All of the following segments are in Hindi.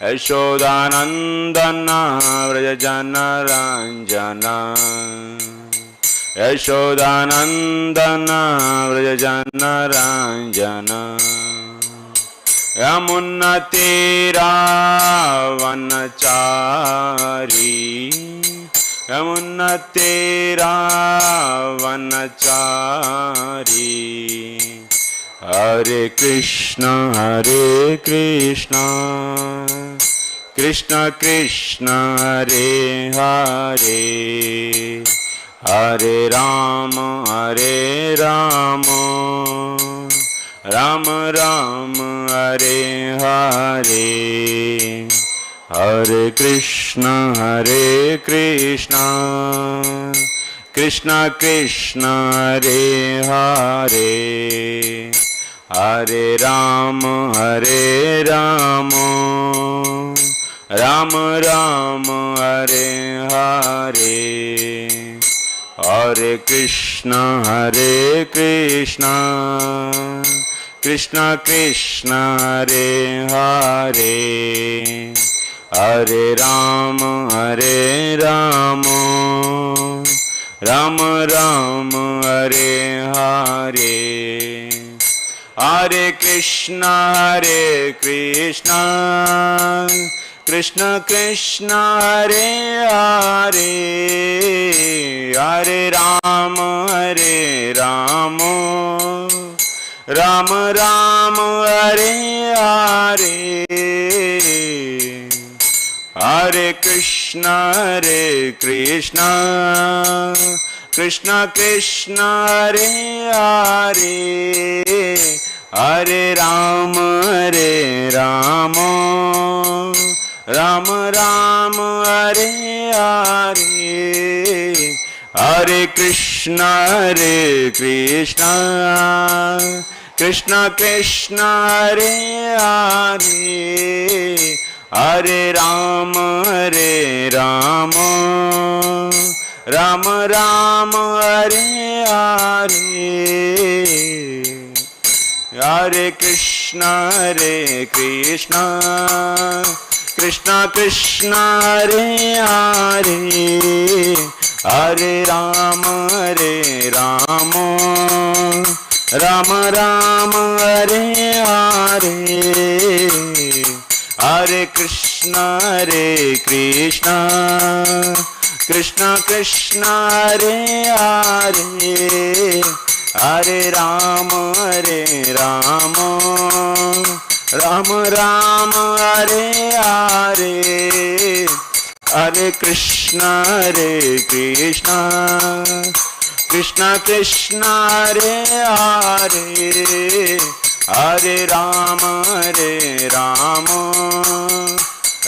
यशोदानन्दन व्रजजनरञ्जन यशोदानन्दन व्रजजनरञ्जन यमुनतीरावनचारी यमुनतीरावनचारी हरे कृष्ण कृष्ण कृष्ण हरे हरे हरे राम राम राम हरे हरे हरे कृष्ण कृष्ण कृष्ण हरे हरे हरे राम राम राम हरे हरे हरे कृष्ण कृष्ण कृष्ण हरे हरे हरे राम राम राम हरे हरे हरे कृष्ण कृष्ण कृष्ण हरे हरे हरे राम राम राम हरे हरे हरे कृष्ण कृष्ण कृष्ण हरे हरे हरे राम राम राम हरे हरे हरे कृष्ण कृष्ण कृष्ण हरे हरे हरे राम राम राम हरे हरे हरे कृष्ण कृष्ण कृष्ण हरे हरे हरे राम राम राम हरे हरे हरे कृष्ण कृष्ण कृष्ण हरे हरे हरे राम राम राम हरे हरे हरे कृष्ण कृष्ण कृष्ण हरे हरे हरे राम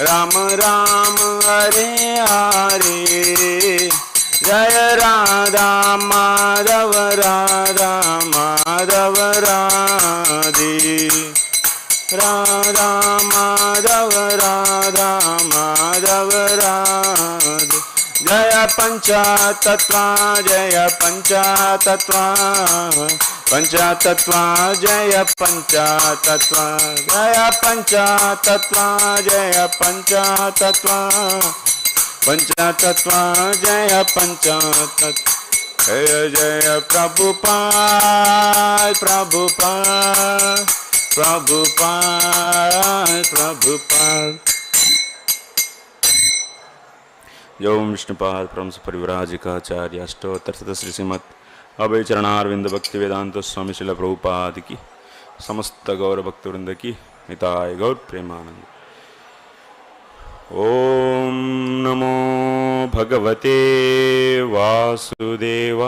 राम राम हरे हरे जय राधा माधव राधे राधा माधव राधे जय पंचतत्वा जय पंचतत्वा जय पंचतत्वा जय पंचतत्वा जय पंचतत्वा जय पंचतत्वा जय जय प्रभुपाद ओम विष्णुपाद परम परिव्राजकाचार्य अष्टोत्तर श्री श्रीमद अभय चरणारविंद भक्ति वेदांत स्वामी शिल प्रभुपाद की समस्त गौर भक्तवृंद की निताय गौर प्रेमानंद। ओम नमो भगवते वासुदेवाय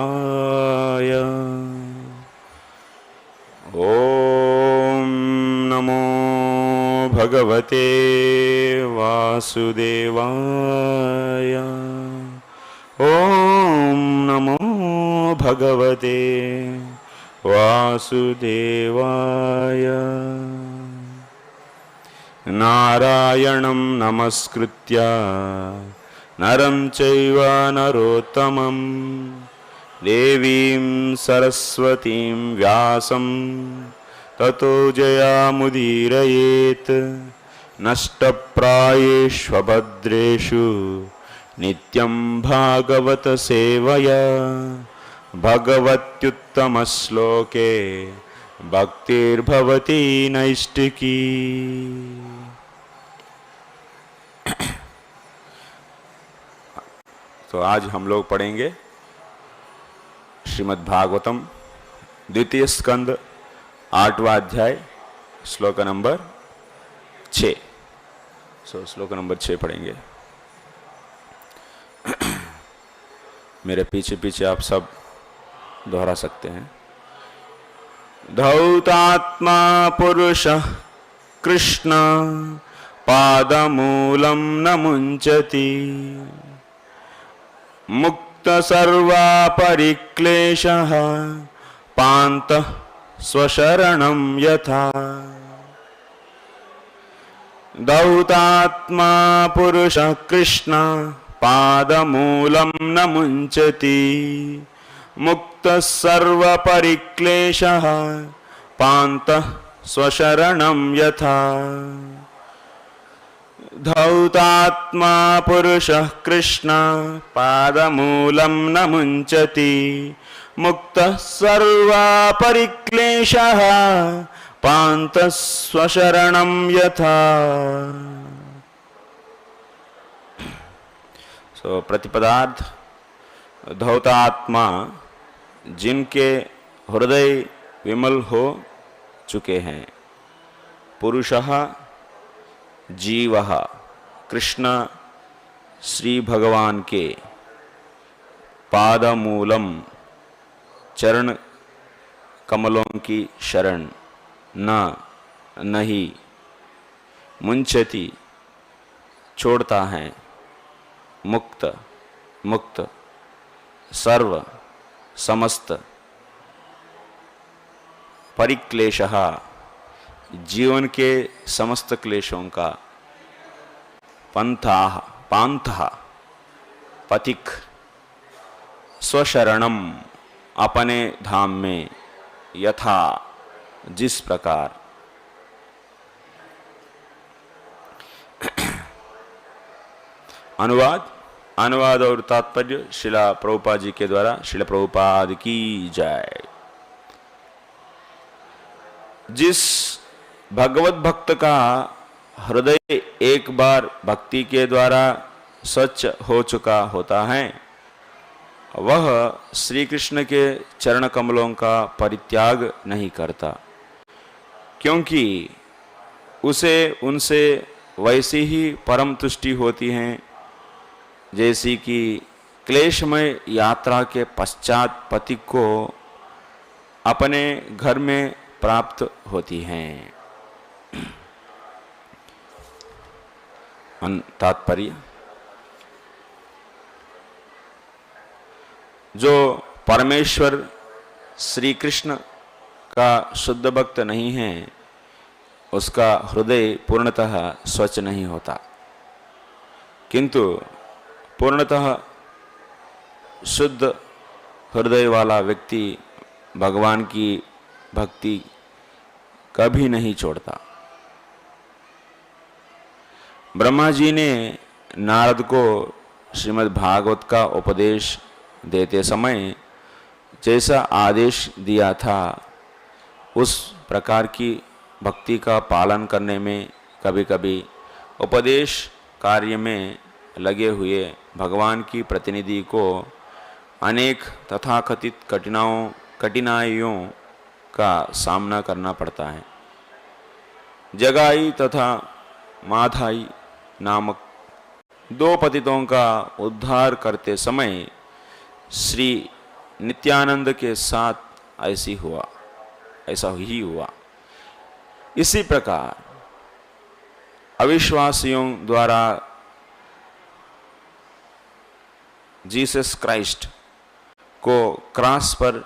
ओम नमो भगवते वासुदेवाय ओम नमो भगवते वासुदेवाय नारायणं नमस्कृत्य नरं चैव नरोत्तमं देवीं सरस्वतीं व्यासं ततो जयामुदीरयेत् नष्टप्रायेष्वभद्रेषु नित्यं भागवत सेवया भगवत्युत्तमश्लोके भक्तिर्भवति नैष्टिकी। तो आज हम लोग पढ़ेंगे श्रीमद् भागवतम द्वितीय स्कंद 8वां अध्याय श्लोक नंबर 6। श्लोक नंबर 6 पढ़ेंगे। मेरे पीछे पीछे आप सब दोहरा सकते हैं। धौतात्मा पुरुषः कृष्ण पादमूलं न मुञ्चति मुक्त सर्वापरिक्लेशः पान्तः स्वशरणं यथा। धौतात्मा पुरुषः कृष्ण पादमूलं न मुञ्चति मुक्तः सर्वपरिक्लेशः पान्तः स्वशरणं यथा। धौतात्मा पुरुषः कृष्ण पादमूलं न मुञ्चति मुक्तः सर्वपरिक्लेशः पान्तः स्वशरणं यथा। प्रतिपदार्थ धौतात्मा जिनके हृदय विमल हो चुके हैं, पुरुषः जीवः कृष्ण श्री भगवान के पादमूलम चरण कमलों की शरण न नहीं मुंचति छोड़ता है मुक्त मुक्त सर्व समस्त परिक्लेशः जीवन के समस्त क्लेशों का पंथाः पांथः पथिक स्वशरणम अपने धाम में यथा जिस प्रकार। अनुवाद और तात्पर्य शिला प्रभुपाद जी के द्वारा। शिला प्रभुपाद की जय। जिस भगवत भक्त का हृदय एक बार भक्ति के द्वारा स्वच्छ हो चुका होता है, वह श्री कृष्ण के चरण कमलों का परित्याग नहीं करता, क्योंकि उसे उनसे वैसी ही परम तुष्टि होती है जैसी कि क्लेशमय यात्रा के पश्चात पथिक को अपने घर में प्राप्त होती हैं। तात्पर्य, जो परमेश्वर श्री कृष्ण का शुद्ध भक्त नहीं है, उसका हृदय पूर्णतः स्वच्छ नहीं होता, किंतु पूर्णतः शुद्ध हृदय वाला व्यक्ति भगवान की भक्ति कभी नहीं छोड़ता। ब्रह्मा जी ने नारद को श्रीमद् भागवत का उपदेश देते समय जैसा आदेश दिया था, उस प्रकार की भक्ति का पालन करने में कभी कभी उपदेश कार्य में लगे हुए भगवान की प्रतिनिधि को अनेक तथाकथित कठिनाइयों का सामना करना पड़ता है। जगाई तथा माधाई नामक दो पतितों का उद्धार करते समय श्री नित्यानंद के साथ ऐसा ही हुआ। इसी प्रकार अविश्वासियों द्वारा जीसस क्राइस्ट को क्रॉस पर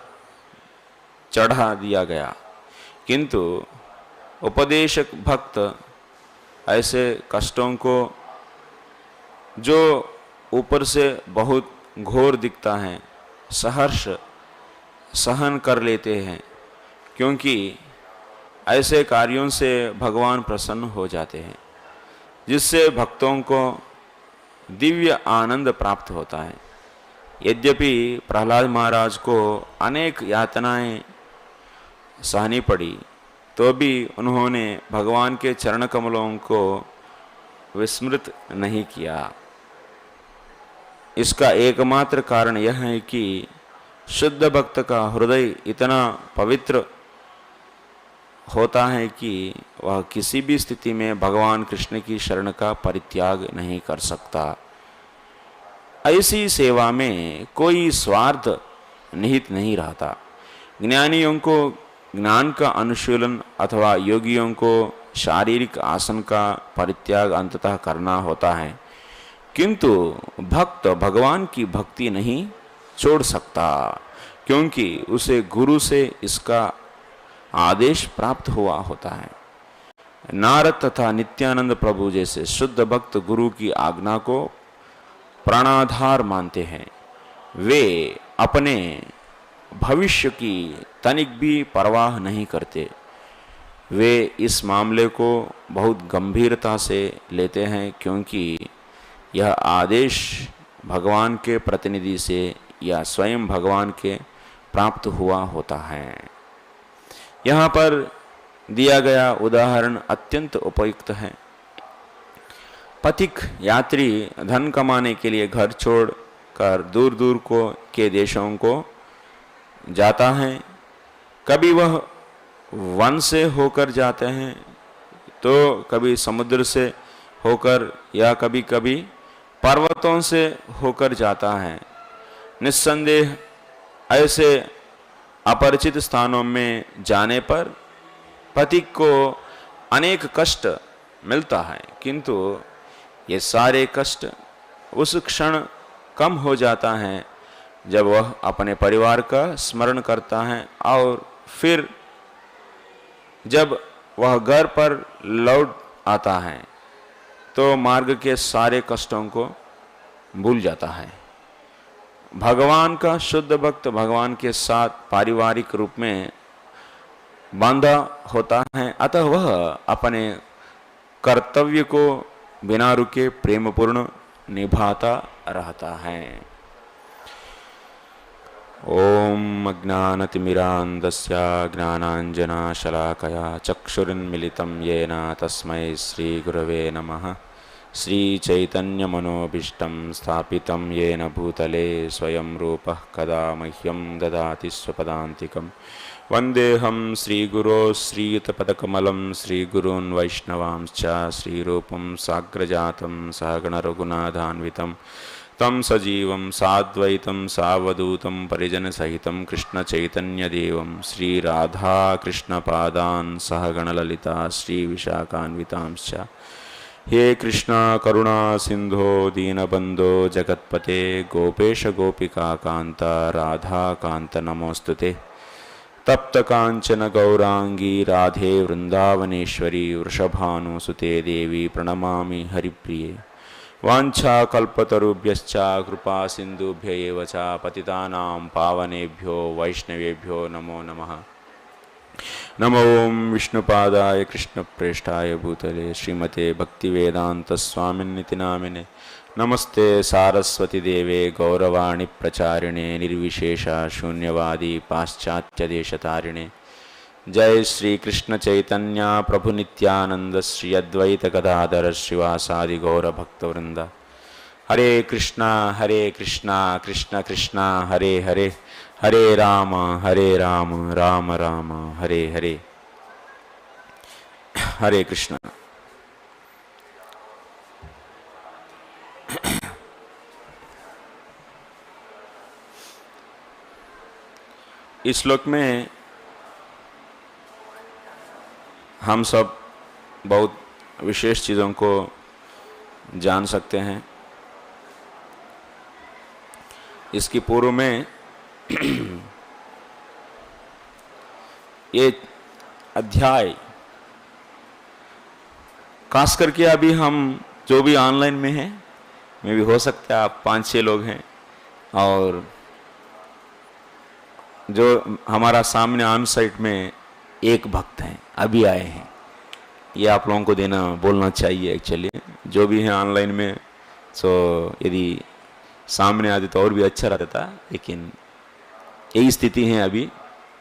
चढ़ा दिया गया, किंतु उपदेशक भक्त ऐसे कष्टों को, जो ऊपर से बहुत घोर दिखता है, सहर्ष सहन कर लेते हैं, क्योंकि ऐसे कार्यों से भगवान प्रसन्न हो जाते हैं। जिससे भक्तों को दिव्य आनंद प्राप्त होता है। यद्यपि प्रहलाद महाराज को अनेक यातनाएं सहनी पड़ी, तो भी उन्होंने भगवान के चरण कमलों को विस्मृत नहीं किया। इसका एकमात्र कारण यह है कि शुद्ध भक्त का हृदय इतना पवित्र होता है कि वह किसी भी स्थिति में भगवान कृष्ण की शरण का परित्याग नहीं कर सकता। ऐसी सेवा में कोई स्वार्थ निहित नहीं रहता। ज्ञानियों को ज्ञान का अनुशीलन अथवा योगियों को शारीरिक आसन का परित्याग अंततः करना होता है, किंतु भक्त भगवान की भक्ति नहीं छोड़ सकता, क्योंकि उसे गुरु से इसका आदेश प्राप्त हुआ होता है। नारद तथा नित्यानंद प्रभु जैसे शुद्ध भक्त गुरु की आज्ञा को प्राणाधार मानते हैं। वे अपने भविष्य की तनिक भी परवाह नहीं करते। वे इस मामले को बहुत गंभीरता से लेते हैं, क्योंकि यह आदेश भगवान के प्रतिनिधि से या स्वयं भगवान के प्राप्त हुआ होता है। यहाँ पर दिया गया उदाहरण अत्यंत उपयुक्त है। पथिक यात्री धन कमाने के लिए घर छोड़कर दूर दूर के देशों को जाता है। कभी वह वन से होकर जाते हैं, तो कभी समुद्र से होकर, या कभी कभी पर्वतों से होकर जाता है। निस्संदेह ऐसे अपरिचित स्थानों में जाने पर पथिक को अनेक कष्ट मिलता है, किंतु ये सारे कष्ट उस क्षण कम हो जाता है जब वह अपने परिवार का स्मरण करता है, और फिर जब वह घर पर लौट आता है तो मार्ग के सारे कष्टों को भूल जाता है। भगवान का शुद्ध भक्त भगवान के साथ पारिवारिक रूप में बांधा होता है, अतः वह अपने कर्तव्य को बिना रुके प्रेमपूर्ण निभाता रहता है। ओम अज्ञानतिमिरान्धस्य ज्ञानाञ्जनशलाकया चक्षुरुन्मिलितं येन तस्मै श्रीगुरवे नमः। श्रीचैतन्यमनोभीष्टं स्थापितं येन भूतले स्वयं रूपः कदा मह्यं ददाति स्वपदान्तिकं। वन्देऽहं श्रीगुरो श्रीयुतपदकमलं श्रीगुरून् वैष्णवांश्च श्रीरूपं साग्रजातं सहगणरघुनाथान्वितं तं सजीवं साद्वैतं सावधूतं परिजनसहितं कृष्णचैतन्यदेवं श्रीराधाकृष्णपादान् सहगणललिता श्रीविशाखान्वितांश्च। हे कृष्णा करुणा सिंधो दीनबंधो जगत्पते गोपेश गोपिका कांता राधा कांत नमोस्तुते। तप्त कांचन गौरांगी राधे वृंदावनेश्वरी वृषभानुसुते देवी प्रणमामि हरिप्रिये। वाञ्छा कल्पतरुभ्यश्च कृपा सिन्धुभ्य एव च पतितानां पावनेभ्यो वैष्णवेभ्यो नमो नमः। नमो ओं विष्णुपादाय कृष्णप्रेष्ठाय भूतले श्रीमते भक्तिवेदांत स्वामिन्निति नामिने। नमस्ते सारस्वती देवे गौरवाणी प्रचारिणे निर्विशेष शून्यवादी पाश्चात्य देशतारिणे। जय श्री कृष्ण चैतन्य प्रभु नित्यानंद श्री अद्वैत गदाधर श्रीवासादि गौर भक्तवृंद। हरे कृष्णा कृष्ण कृष्णा हरे हरे, हरे राम राम राम हरे हरे। हरे कृष्ण। इस श्लोक में हम सब बहुत विशेष चीज़ों को जान सकते हैं। इसकी पूर्व में ये अध्याय खास करके अभी हम जो भी ऑनलाइन में हैं, में भी हो सकता है आप 5-6 लोग हैं, और जो हमारा सामने ऑन साइट में एक भक्त हैं, अभी आए हैं। ये आप लोगों को बोलना चाहिए एक्चुअली, जो भी है ऑनलाइन में, सो यदि सामने आते तो और भी अच्छा रहता, लेकिन यही स्थिति है अभी।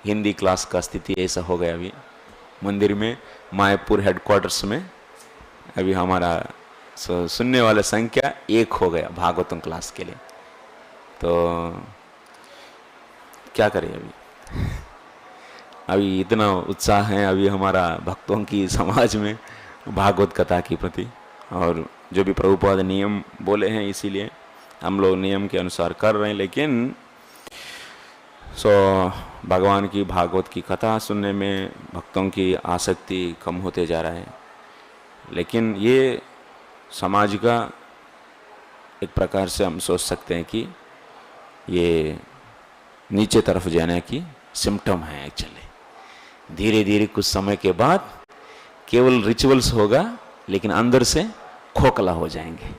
हिंदी क्लास का स्थिति ऐसा हो गया अभी मंदिर में, मायापुर हेडक्वार्टर्स में अभी हमारा सुनने वाला संख्या 1 हो गया भागवतम क्लास के लिए। तो क्या करें अभी इतना उत्साह है अभी हमारा भक्तों की समाज में भागवत कथा के प्रति, और जो भी प्रभुपाद नियम बोले हैं इसीलिए हम लोग नियम के अनुसार कर रहे हैं। लेकिन भगवान की भागवत की कथा सुनने में भक्तों की आसक्ति कम होते जा रहा है। लेकिन ये समाज का एक प्रकार से हम सोच सकते हैं कि ये नीचे तरफ जाने की सिम्टम है एक्चुअली। धीरे धीरे कुछ समय के बाद केवल रिचुअल्स होगा, लेकिन अंदर से खोखला हो जाएंगे,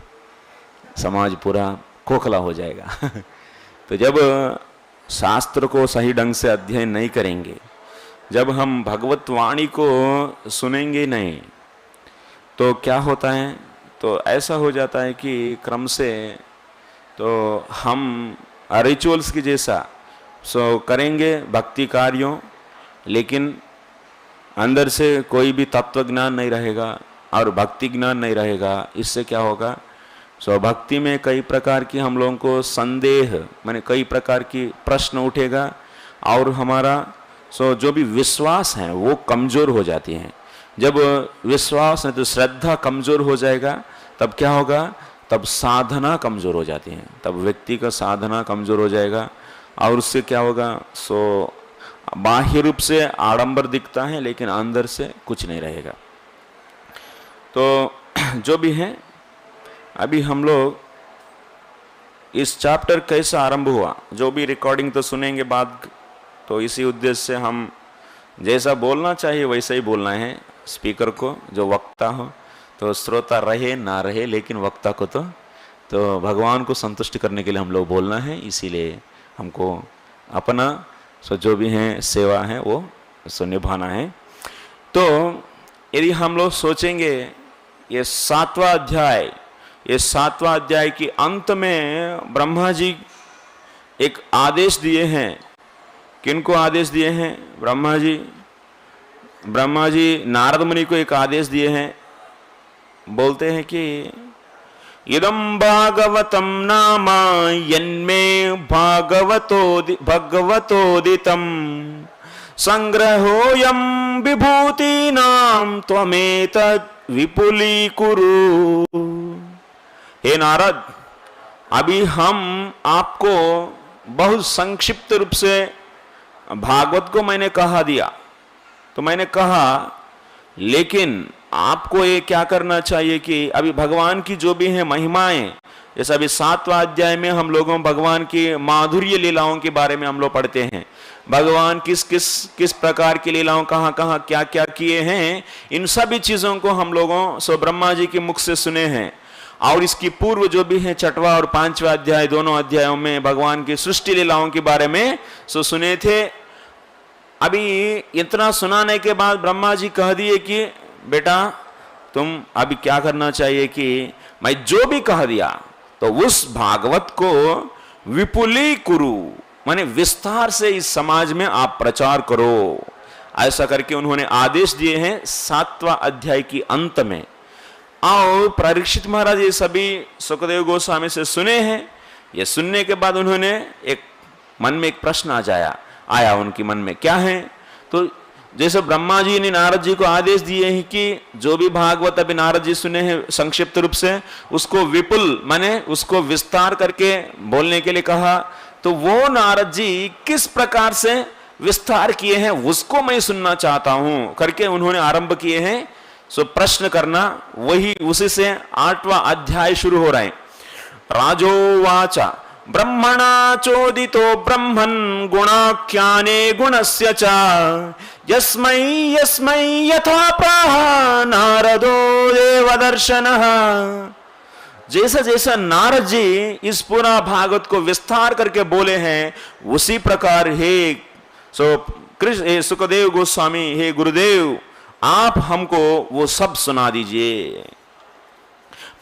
समाज पूरा खोखला हो जाएगा। तो जब शास्त्र को सही ढंग से अध्ययन नहीं करेंगे, जब हम भगवत वाणी को सुनेंगे नहीं, तो क्या होता है, तो ऐसा हो जाता है कि क्रम से तो हम रिचुअल्स की जैसा करेंगे भक्ति कार्यों, लेकिन अंदर से कोई भी तत्व ज्ञान नहीं रहेगा और भक्ति ज्ञान नहीं रहेगा। इससे क्या होगा, भक्ति में कई प्रकार की हम लोगों को संदेह, माने कई प्रकार की प्रश्न उठेगा, और हमारा जो भी विश्वास है वो कमज़ोर हो जाती है। जब विश्वास है तो श्रद्धा कमज़ोर हो जाएगा, तब क्या होगा, तब साधना कमज़ोर हो जाती है, तब व्यक्ति का साधना कमज़ोर हो जाएगा। और उससे क्या होगा, बाह्य रूप से आडंबर दिखता है, लेकिन अंदर से कुछ नहीं रहेगा। तो जो भी है, अभी हम लोग इस चैप्टर कैसा आरंभ हुआ, जो भी रिकॉर्डिंग तो सुनेंगे बाद, तो इसी उद्देश्य से हम जैसा बोलना चाहिए वैसा ही बोलना है स्पीकर को, जो वक्ता हो, तो श्रोता रहे ना रहे, लेकिन वक्ता को तो भगवान को संतुष्ट करने के लिए हम लोग बोलना है। इसीलिए हमको अपना जो भी है सेवा है वो निभाना है। तो यदि हम लोग सोचेंगे ये 7वां अध्याय, ये 7वां अध्याय के अंत में ब्रह्मा जी एक आदेश दिए हैं। किनको आदेश दिए हैं? ब्रह्मा जी नारद मुनि को एक आदेश दिए हैं। बोलते हैं कि इदं भागवतम नाम यन्मे भगवतोदितं संग्रहोऽयं विभूतीनां त्वमेतद् विपुलीकुरु। हे नारद, अभी हम आपको बहुत संक्षिप्त रूप से भागवत को मैंने कहा दिया, तो मैंने कहा, लेकिन आपको ये क्या करना चाहिए कि अभी भगवान की जो भी है महिमाएं, जैसे अभी 7वां अध्याय में हम लोगों भगवान की माधुर्य लीलाओं के बारे में हम लोग पढ़ते हैं। भगवान किस प्रकार की लीलाओं, कहाँ कहाँ क्या क्या किए हैं, इन सभी चीजों को हम लोगों ब्रह्मा जी के मुख से सुने हैं। और इसकी पूर्व जो भी है 6वां और 5वां अध्याय, दोनों अध्यायों में भगवान की सृष्टि लीलाओं के बारे में सुने थे। अभी इतना सुनाने के बाद ब्रह्मा जी कह दिए कि बेटा तुम अभी क्या करना चाहिए कि मैं जो भी कह दिया तो उस भागवत को विपुली कुरु, माने विस्तार से इस समाज में आप प्रचार करो। ऐसा करके उन्होंने आदेश दिए हैं 7वां अध्याय की अंत में। और परीक्षित महाराज ये सभी सुखदेव गोस्वामी से सुने हैं। ये सुनने के बाद उन्होंने एक मन में एक प्रश्न आया उनके मन में, क्या है, तो जैसे ब्रह्मा जी ने नारद जी को आदेश दिए हैं कि जो भी भागवत अभी नारद जी सुने हैं संक्षिप्त रूप से, उसको विपुल माने उसको विस्तार करके बोलने के लिए कहा, तो वो नारद जी किस प्रकार से विस्तार किए हैं उसको मैं सुनना चाहता हूं करके उन्होंने आरंभ किए हैं। प्रश्न करना, वही उसी से 8वां अध्याय शुरू हो रहा है। राजोवाचा ब्रह्मणा चोदितो ब्रह्मन् गुणाख्याने गुणस्य च यस्मै यस्मै यथा प्राह नारदो देवदर्शनः। जैसा जैसा नारद जी इस पूरा भागवत को विस्तार करके बोले हैं, उसी प्रकार हे सुखदेव गोस्वामी, हे गुरुदेव, आप हमको वो सब सुना दीजिए।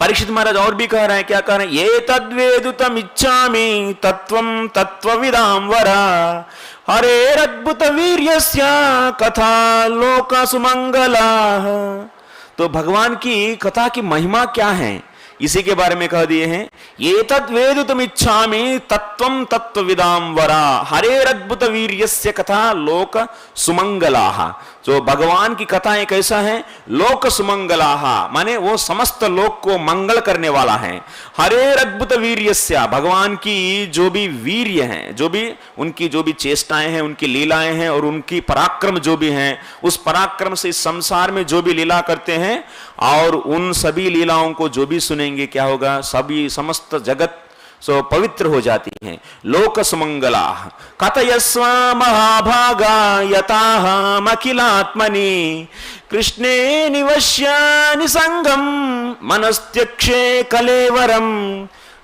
परीक्षित महाराज और भी कह रहे हैं, क्या कह रहे हैं, ये तद्वेदुतम इच्छामि तत्वम तत्वविदाम वरा हरेरद्भुत वीर्यस्य कथा लोक सुमंगला। तो भगवान की कथा की महिमा क्या है इसी के बारे में कह दिए हैं। ये तद्वेदितुम इच्छामि तत्वम तत्वविदाम वरा हरेरद्भुत वीर्यस्य कथा लोक सुमंगलाः। जो भगवान की कथा एक ऐसा है, लोक सुमंगलाः माने वो समस्त लोक को मंगल करने वाला है। हरेरद्भुत वीर्यस्य भगवान की जो भी वीर्य हैं, जो भी उनकी जो भी चेष्टाएं हैं, उनकी लीलाएं हैं और उनकी पराक्रम जो भी हैं, उस पराक्रम से इस संसार में जो भी लीला करते हैं और उन सभी लीलाओं को जो भी सुनेंगे क्या होगा, सभी समस्त जगत सो पवित्र हो जाती हैं। लोक सुमंगला कथयस्व महाभागा यताहम अखिलात्मनि कृष्णे निवश्य निसंगम मनस्त्यक्षे कलेवरम।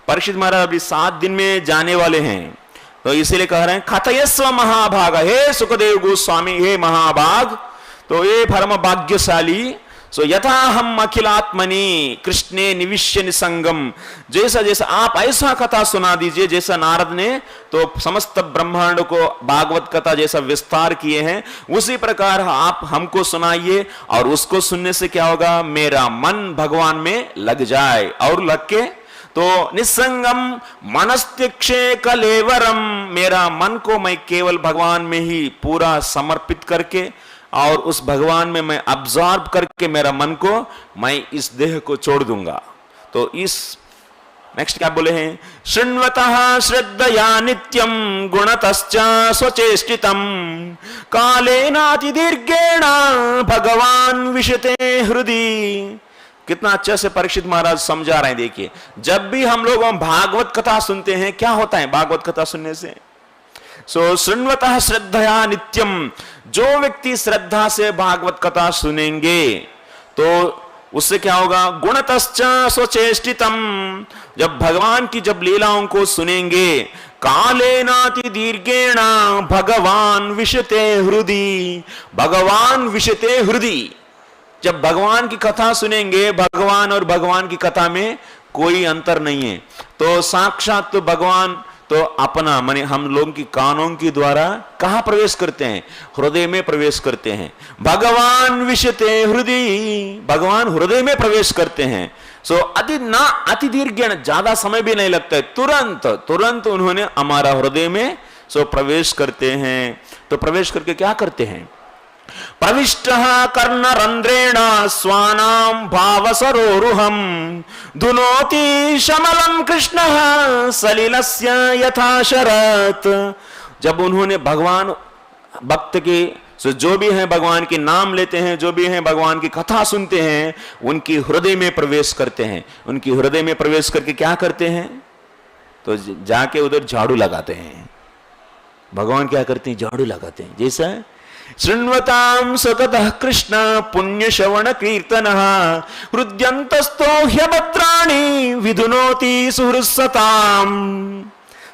परीक्षित महाराज अभी 7 दिन में जाने वाले हैं, तो इसीलिए कह रहे हैं कथयस्व महाभागा, हे सुखदेव गोस्वामी हे महाभाग, तो ये परम भाग्यशाली। सो यथा हम अखिलात्मनि कृष्णे निविश्य निसंगम, जैसा जैसा आप ऐसा कथा सुना दीजिए जैसा नारद ने तो समस्त ब्रह्मांड को भागवत कथा जैसा विस्तार किए हैं, उसी प्रकार आप हमको सुनाइए और उसको सुनने से क्या होगा, मेरा मन भगवान में लग जाए और लग के तो निसंगम मनस्त्यक्षे कलेवरम, मेरा मन को मैं केवल भगवान में ही पूरा समर्पित करके और उस भगवान में मैं अब्जॉर्ब करके मेरा मन को मैं इस देह को छोड़ दूंगा। तो इस नेक्स्ट क्या बोले हैं, शृण्वतः श्रद्धया नित्यम गुणतश्च स्वचेष्टितम कालेनाति दीर्घेण भगवान विशते हृदि। कितना अच्छे से परीक्षित महाराज समझा रहे हैं। देखिए, जब भी हम लोग भागवत कथा सुनते हैं क्या होता है भागवत कथा सुनने से, सो शृण्वतः श्रद्धया नित्यम, जो व्यक्ति श्रद्धा से भागवत कथा सुनेंगे तो उससे क्या होगा, गुणतश्च स्वचेष्टितम, जब भगवान की जब लीलाओं को सुनेंगे कालेनाति दीर्घेण भगवान विशते हृदि, भगवान विशते हृदि, जब भगवान की कथा सुनेंगे भगवान और भगवान की कथा में कोई अंतर नहीं है। तो साक्षात तो भगवान तो अपना माने हम लोगों की कानों के द्वारा कहां प्रवेश करते हैं, हृदय में प्रवेश करते हैं। भगवान विशते हृदय, भगवान हृदय में प्रवेश करते हैं। सो अति दीर्घ ज्यादा समय भी नहीं लगता है, तुरंत तुरंत उन्होंने हमारा हृदय में सो प्रवेश करते हैं। तो प्रवेश करके क्या करते हैं, प्रविष्टः कर्णरंध्रेण स्वानां भावसरोरुहं धुनोति शमलं कृष्णः सलिलस्य यथा शरत्। जब उन्होंने भगवान भक्त के जो भी हैं भगवान के नाम लेते हैं, जो भी हैं भगवान की कथा सुनते हैं, उनकी हृदय में प्रवेश करते हैं। उनकी हृदय में प्रवेश करके क्या करते हैं, तो जाके उधर झाड़ू लगाते हैं। भगवान क्या करते हैं, झाड़ू लगाते हैं। जैसा शृण्वतां सततः कृष्ण पुण्य श्रवण कीर्तनः हृद्यन्तस्थो ह्यभद्राणि विधुनोति सुहृत्सताम्।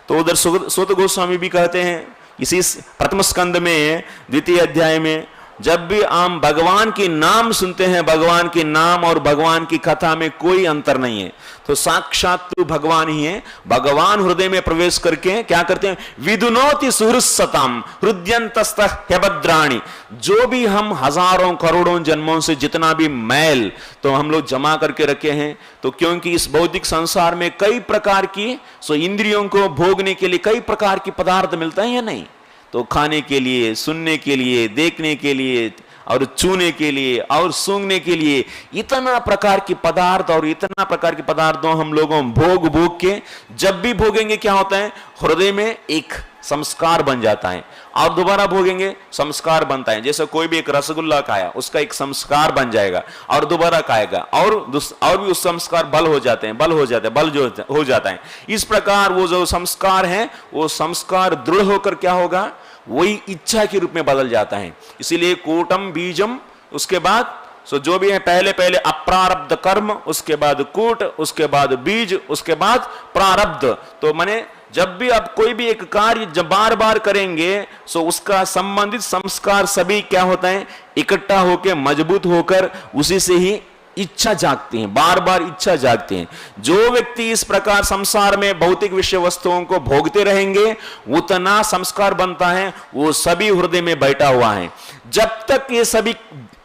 तो उधर सूत गोस्वामी भी कहते हैं इसी प्रथम स्कंद में द्वितीय अध्याय में, जब भी हम भगवान के नाम सुनते हैं, भगवान के नाम और भगवान की कथा में कोई अंतर नहीं है। तो साक्षात तो भगवान ही है। भगवान हृदय में प्रवेश करके क्या करते हैं, विदुनोति सुहृत्सताम् हृद्यन्तस्थः ह्यभद्राणि, जो भी हम हजारों करोड़ों जन्मों से जितना भी मैल तो हम लोग जमा करके रखे हैं, तो क्योंकि इस भौतिक संसार में कई प्रकार की सो इंद्रियों को भोगने के लिए कई प्रकार की पदार्थ मिलता है या नहीं, तो खाने के लिए, सुनने के लिए, देखने के लिए और छूने के लिए और सूंघने के लिए इतना प्रकार की पदार्थ और इतना प्रकार के पदार्थों हम लोगों भोग भोग के जब भी भोगेंगे क्या होता है, हृदय में एक संस्कार बन जाता है और दोबारा भोगेंगे संस्कार बनता है। जैसे कोई भी एक रसगुल्ला खाया उसका एक संस्कार बन जाएगा और दोबारा खाएगा और भी उस संस्कार बल हो जाते हैं, बल जो हो जाता है। इस प्रकार वो जो संस्कार है वो संस्कार दृढ़ होकर क्या होगा, वही इच्छा के रूप में बदल जाता है। इसीलिए कूटम बीजम, उसके बाद सो जो भी है पहले अप्रारब्ध कर्म, उसके बाद कूट, उसके बाद बीज, उसके बाद प्रारब्ध। तो माने जब भी आप कोई भी एक कार्य जब बार बार करेंगे सो उसका संबंधित संस्कार सभी क्या होता है, इकट्ठा होकर मजबूत होकर उसी से ही इच्छा जागती हैं, बार बार इच्छा जागती हैं। जो व्यक्ति इस प्रकार संसार में भौतिक विषय वस्तुओं को भोगते रहेंगे, उतना संस्कार बनता है, वो सभी हृदय में बैठा हुआ है। जब तक ये सभी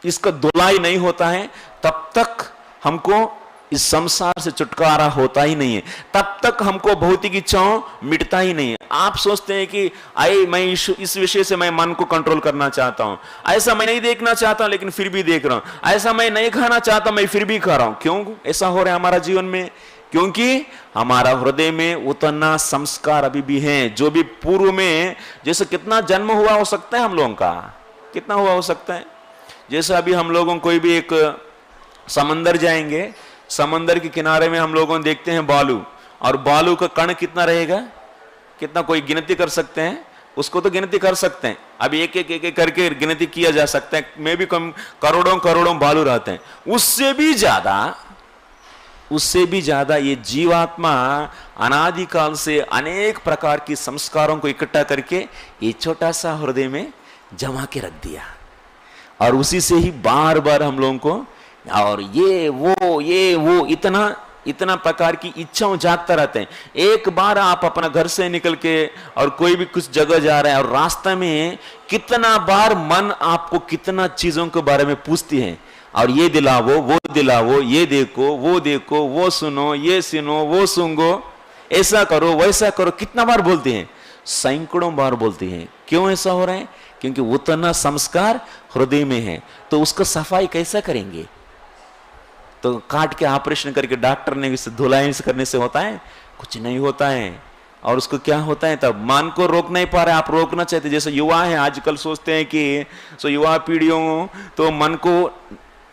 इसका धुलाई नहीं होता है, तब तक हमको इस संसार से छुटकारा होता ही नहीं है, तब तक हमको भौतिक इच्छाओं मिटता ही नहीं है। आप सोचते हैं कि मैं इस विषय से मैं मन को कंट्रोल करना चाहता हूं, ऐसा मैं नहीं देखना चाहता हूं लेकिन फिर भी देख रहा हूं, ऐसा मैं नहीं खाना चाहता मैं फिर भी खा रहा हूं। क्यों ऐसा हो रहा है हमारा जीवन में? क्योंकि हमारा हृदय में उतना संस्कार अभी भी है, जो भी पूर्व में जैसे कितना जन्म हुआ हो सकता है हम लोगों का, कितना हुआ हो सकता है। जैसे अभी हम लोगों कोई भी एक समंदर जाएंगे, समंदर के किनारे में हम लोगों देखते हैं बालू, और बालू का कण कितना रहेगा, कितना कोई गिनती कर सकते हैं? उसको तो गिनती कर सकते हैं, अभी एक एक एक एक करके गिनती किया जा सकता है, में भी कम करोड़ों करोड़ों बालू रहते हैं। उससे भी ज्यादा ये जीवात्मा अनादिकाल से अनेक प्रकार की संस्कारों को इकट्ठा करके ये छोटा सा हृदय में जमा के रख दिया, और उसी से ही बार बार हम लोगों को और ये वो इतना प्रकार की इच्छाओं जागता रहते हैं। एक बार आप अपना घर से निकल के और कोई भी कुछ जगह जा रहे हैं, और रास्ते में कितना बार मन आपको कितना चीजों के बारे में पूछती है, और ये दिलावो, वो दिलावो, ये देखो, वो सुनो, ये सुनो, वो सुंगो, ऐसा करो, वैसा करो, कितना बार बोलती हैं? सैकड़ों बार बोलती हैं। क्यों ऐसा हो रहा है? क्योंकि उतना संस्कार हृदय में है। तो उसको सफाई कैसा करेंगे? तो काट के ऑपरेशन करके डॉक्टर ने धुलाई करने से होता है? कुछ नहीं होता है। और उसको क्या होता है, तब मन को रोक नहीं पा रहे, आप रोकना चाहते। जैसे युवा है आजकल, सोचते हैं कि युवा पीढ़ियों तो मन को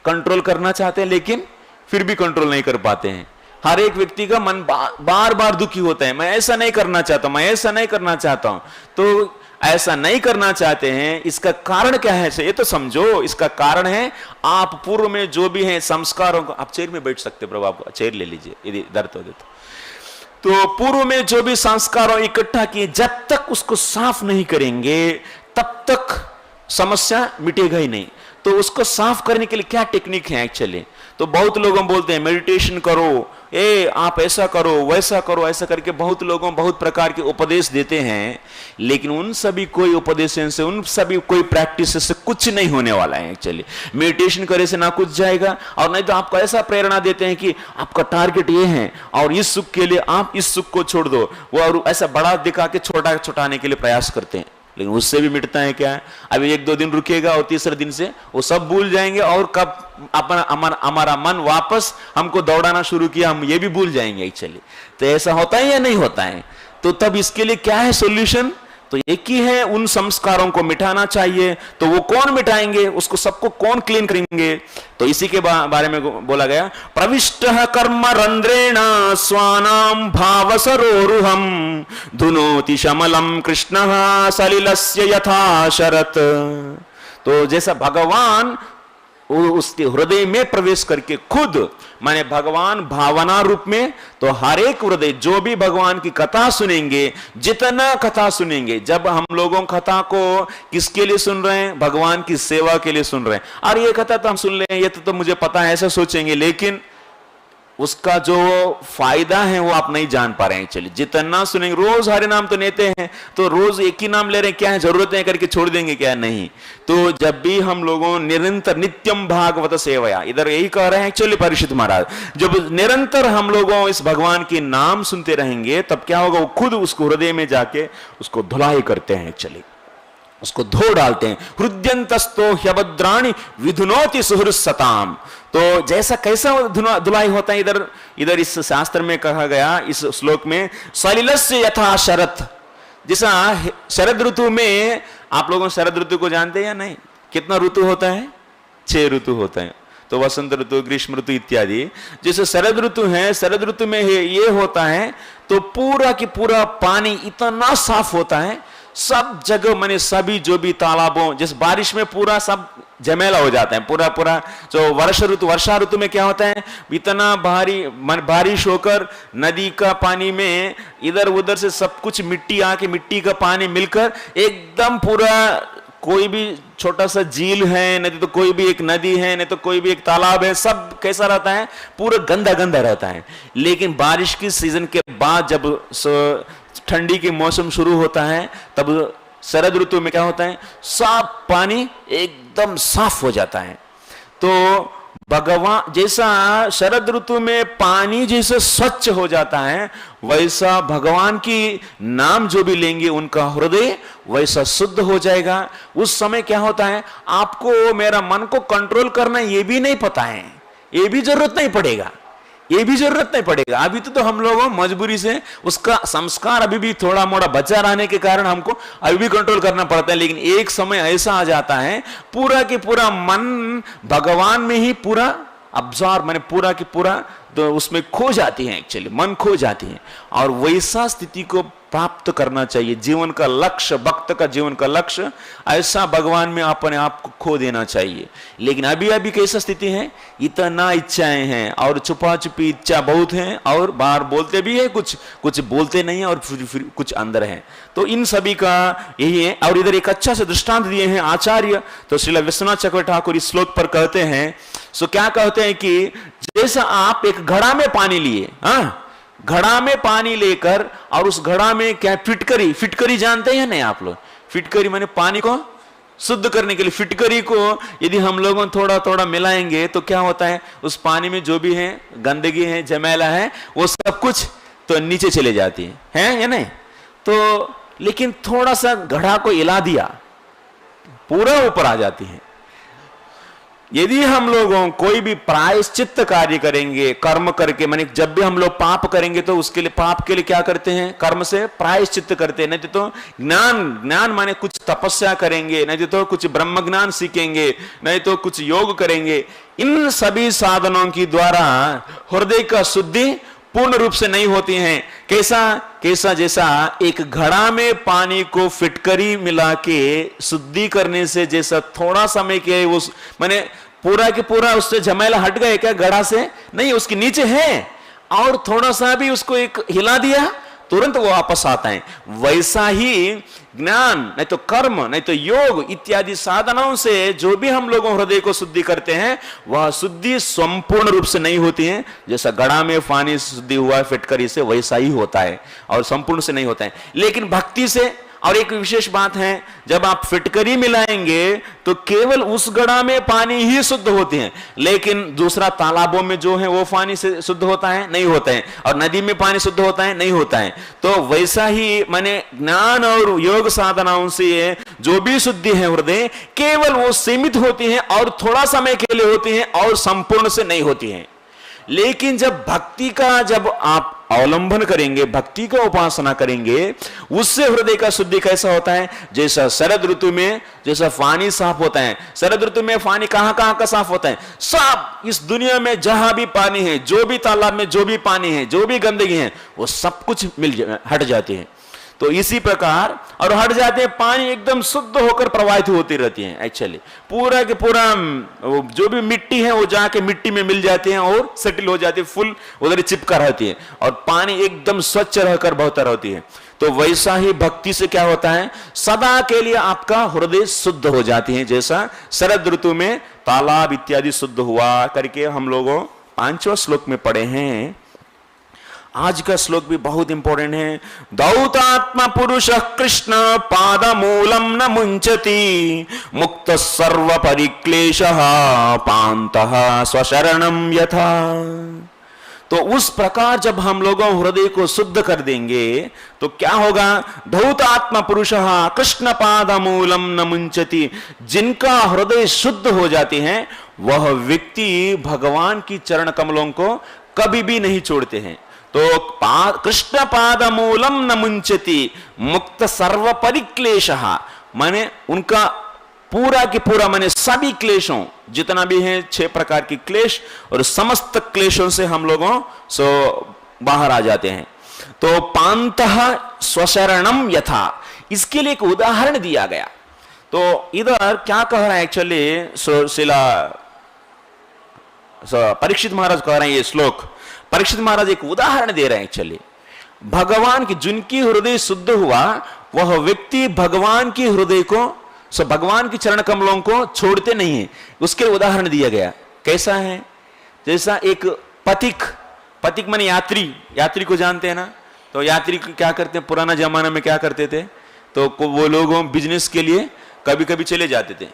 कंट्रोल करना चाहते हैं, लेकिन फिर भी कंट्रोल नहीं कर पाते हैं। हर एक व्यक्ति का मन बार बार दुखी होता है, मैं ऐसा नहीं करना चाहता, मैं ऐसा नहीं करना चाहता हूं। तो ऐसा नहीं करना चाहते हैं, इसका कारण क्या है? ये तो समझो, इसका कारण है आप पूर्व में जो भी है संस्कारों को। आप चेयर में बैठ सकते प्रभु, आप चेयर ले लीजिए, यदि दर्द हो तो पूर्व में जो भी संस्कारों इकट्ठा किए, जब तक उसको साफ नहीं करेंगे तब तक समस्या मिटेगा ही नहीं। तो उसको साफ करने के लिए क्या टेक्निक है एक्चुअली? तो बहुत लोगों बोलते हैं मेडिटेशन करो, आप ऐसा करो, वैसा करो, ऐसा करके बहुत लोगों बहुत प्रकार के उपदेश देते हैं, लेकिन उन सभी कोई उपदेश से, उन सभी कोई प्रैक्टिस से कुछ नहीं होने वाला है एक्चुअली। मेडिटेशन करे से ना कुछ जाएगा, और नहीं तो आपको ऐसा प्रेरणा देते हैं कि आपका टारगेट ये है और इस सुख के लिए आप इस सुख को छोड़ दो, वो और ऐसा बड़ा दिखा के छोटा छुटाने के लिए प्रयास करते हैं, लेकिन उससे भी मिटता है क्या? अभी 1-2 दिन रुकेगा और तीसरे दिन से वो सब भूल जाएंगे, और कब हमारा मन वापस हमको दौड़ाना शुरू किया, हम ये भी भूल जाएंगे एक्चुअली। तो ऐसा होता है या नहीं होता है? तो तब इसके लिए क्या है सॉल्यूशन? तो एक ही है, उन संस्कारों को मिटाना चाहिए। तो वो कौन मिटाएंगे? उसको सबको कौन क्लीन करेंगे? तो इसी के बारे में बोला गया, प्रविष्ट कर्म रंध्रेण स्वानाम भाव सरोरुहम धुनोति शमलम कृष्ण सलिलस्य यथा शरत। तो जैसा भगवान उसके हृदय में प्रवेश करके खुद, माने भगवान भावना रूप में, तो हर एक हृदय जो भी भगवान की कथा सुनेंगे, जितना कथा सुनेंगे, जब हम लोगों कथा को किसके लिए सुन रहे हैं? भगवान की सेवा के लिए सुन रहे हैं। और ये कथा तो हम सुन रहे हैं, ये तो मुझे पता है, ऐसा सोचेंगे, लेकिन उसका जो फायदा है वो आप नहीं जान पा रहे हैं। चलिए, जितना सुनेंगे, रोज हरे नाम तो लेते हैं, तो रोज एक ही नाम ले रहे हैं, क्या है जरूरत है करके छोड़ देंगे क्या? नहीं। तो जब भी हम लोगों निरंतर नित्यम भागवत सेवया, इधर यही कह रहे हैं एक्चुअली परीक्षित महाराज, जब निरंतर हम लोगों इस भगवान के नाम सुनते रहेंगे, तब क्या होगा? वो खुद उसको हृदय में जाके उसको धुलाई करते हैं, एक्चुअली उसको धो डालते हैं। हृदयंतस्तो ह्यभद्राणि विधुनोति सुहृत्सताम। तो जैसा कैसा धुलाई होता है, इधर इस शास्त्र में कहा गया, इस श्लोक में, सलिलस्य यथा शरत। जैसा शरद ऋतु में, आप लोगों शरद ऋतु को जानते हैं या नहीं? कितना ऋतु होता है? 6 ऋतु होता है। तो वसंत ऋतु, ग्रीष्म ऋतु इत्यादि। जैसे शरद ऋतु है, शरद ऋतु में ये होता है, तो पूरा की पूरा पानी इतना साफ होता है, सब जगह, माने सभी जो भी तालाबों, जिस बारिश में पूरा सब जमेला हो जाता है, पूरा जो वर्षा ऋतु में क्या होता है? इतना भारी बारिश होकर नदी का पानी में इधर उधर से सब कुछ मिट्टी आके, मिट्टी का पानी मिलकर एकदम पूरा कोई भी छोटा सा झील है, नहीं तो कोई भी एक नदी है, नहीं तो कोई भी एक तालाब है, सब कैसा रहता है, पूरा गंदा गंदा रहता है। लेकिन बारिश की सीजन के बाद जब ठंडी के मौसम शुरू होता है, तब शरद ऋतु में क्या होता है, साफ पानी एकदम साफ हो जाता है। तो भगवान जैसा शरद ऋतु में पानी जैसे स्वच्छ हो जाता है, वैसा भगवान की नाम जो भी लेंगे उनका हृदय वैसा शुद्ध हो जाएगा। उस समय क्या होता है, आपको मेरा मन को कंट्रोल करना ये भी नहीं पता है, ये भी जरूरत नहीं पड़ेगा, ये भी जरूरत नहीं पड़ेगा। अभी तो हम लोगों मजबूरी से उसका संस्कार अभी भी थोड़ा मोड़ा बचा रहने के कारण हमको अभी भी कंट्रोल करना पड़ता है। लेकिन एक समय ऐसा आ जाता है, पूरा की पूरा मन भगवान में ही पूरा अब्जॉर्ब, माने पूरा की पूरा तो उसमें खो जाती है, एक्चुअली मन खो जाती है। और वैसा स्थिति को प्राप्त करना चाहिए। जीवन का लक्ष्य, भक्त का जीवन का लक्ष्य ऐसा भगवान में अपने आप को खो देना चाहिए। लेकिन अभी अभी कैसा स्थिति है, इतना इच्छाएं हैं और छुपा छुपी इच्छा बहुत है, और बाहर बोलते भी है, कुछ कुछ बोलते नहीं है, और फिर कुछ अंदर है। तो इन सभी का यही है। और इधर एक अच्छा से दृष्टांत दिए हैं आचार्य, तो श्रील विश्वनाथ चक्रवर्ती ठाकुर इस श्लोक पर कहते हैं, सो क्या कहते हैं कि जैसा आप एक घड़ा में पानी लिए, घड़ा में पानी लेकर, और उस घड़ा में क्या फिटकरी, फिटकरी जानते हैं नहीं आप लोग, फिटकरी माने पानी को शुद्ध करने के लिए, फिटकरी को यदि हम लोगों थोड़ा थोड़ा मिलाएंगे तो क्या होता है, उस पानी में जो भी है गंदगी है, जमेला है, वो सब कुछ तो नीचे चले जाती है या नहीं। तो लेकिन थोड़ा सा घड़ा को हिला दिया, पूरा ऊपर आ जाती है। यदि हम लोगों कोई भी प्रायश्चित्त कार्य करेंगे, कर्म करके, माने जब भी हम लोग पाप करेंगे तो उसके लिए, पाप के लिए क्या करते हैं, कर्म से प्रायश्चित्त करते हैं। नहीं तो ज्ञान माने कुछ तपस्या करेंगे, नहीं तो कुछ ब्रह्म ज्ञान सीखेंगे, नहीं तो कुछ योग करेंगे। इन सभी साधनों की द्वारा हृदय का शुद्धि पूर्ण रूप से नहीं होती है। कैसा जैसा एक घड़ा में पानी को फिटकरी मिला के शुद्धि करने से जैसा थोड़ा समय के उस माने पूरा के पूरा उससे झमेला हट गए क्या, घड़ा से नहीं, उसके नीचे है, और थोड़ा सा भी उसको एक हिला दिया तुरंत वो वापस आता है। वैसा ही ज्ञान, नहीं तो कर्म, नहीं तो योग इत्यादि साधनों से जो भी हम लोगों हृदय को शुद्धि करते हैं, वह शुद्धि संपूर्ण रूप से नहीं होती है। जैसा घड़ा में पानी शुद्धि हुआ फिटकरी से, वैसा ही होता है, और संपूर्ण से नहीं होता है। लेकिन भक्ति से, और एक विशेष बात है, जब आप फिटकरी मिलाएंगे तो केवल उस घड़ा में पानी ही शुद्ध होते हैं, लेकिन दूसरा तालाबों में जो है वो पानी से शुद्ध होता है, नहीं होता है, और नदी में पानी शुद्ध होता है, नहीं होता है। तो वैसा ही माने ज्ञान और योग साधनाओं से जो भी शुद्धि है हृदय, केवल वो सीमित होती है और थोड़ा समय के लिए होती है, और संपूर्ण से नहीं होती है। लेकिन जब भक्ति का जब आप अवलंबन करेंगे, भक्ति का उपासना करेंगे, उससे हृदय का शुद्धि कैसा होता है, जैसा शरद ऋतु में जैसा पानी साफ होता है। शरद ऋतु में पानी कहां का साफ होता है, सब इस दुनिया में जहां भी पानी है, जो भी तालाब में जो भी पानी है, जो भी गंदगी है, वो सब कुछ हट जाती है। तो इसी प्रकार, और हट जाते हैं, पानी एकदम शुद्ध होकर प्रवाहित होती रहती है। एक्चुअली पूरा के पूरा जो भी मिट्टी है वो जाके मिट्टी में मिल जाती है और सेटल हो जाती है, फुल उधर चिपका रहती है, और पानी एकदम स्वच्छ रहकर बहता रहती है। तो वैसा ही भक्ति से क्या होता है, सदा के लिए आपका हृदय शुद्ध हो जाती है। जैसा शरद ऋतु में तालाब इत्यादि शुद्ध हुआ करके हम लोगों 5वां श्लोक में पढ़े हैं। आज का श्लोक भी बहुत इंपॉर्टेंट है। दौतात्मा पुरुष कृष्ण पादमूलम न मुंचति, मुक्त सर्व परिक्लेशः पान्तः स्वशरणम यथा। तो उस प्रकार जब हम लोगों हृदय को शुद्ध कर देंगे तो क्या होगा, धौतात्मा पुरुषः कृष्ण पादमूलम न मुंचति, जिनका हृदय शुद्ध हो जाते हैं वह व्यक्ति भगवान की चरण कमलों को कभी भी नहीं छोड़ते हैं। तो कृष्ण पाद मूलम न मुंचति, मुक्त सर्व परिक्लेशः, माने उनका पूरा की पूरा माने सभी क्लेशों जितना भी है 6 प्रकार की क्लेश, और समस्त क्लेशों से हम लोगों सो बाहर आ जाते हैं। तो पान्तः स्वशरणम यथा, इसके लिए एक उदाहरण दिया गया। तो इधर क्या कह रहा है एक्चुअली शिला परीक्षित महाराज कह रहे हैं, ये श्लोक परीक्षित महाराज एक उदाहरण दे रहे हैं। एक्चुअली भगवान की जिनकी हृदय शुद्ध हुआ, वह व्यक्ति भगवान की हृदय को सो भगवान की चरण कमलों को छोड़ते नहीं है। उसके उदाहरण दिया गया कैसा है, जैसा एक पथिक, पथिक माने यात्री, यात्री को जानते हैं ना, तो यात्री क्या करते हैं, पुराना जमाना में क्या करते थे, तो वो लोग बिजनेस के लिए कभी कभी चले जाते थे,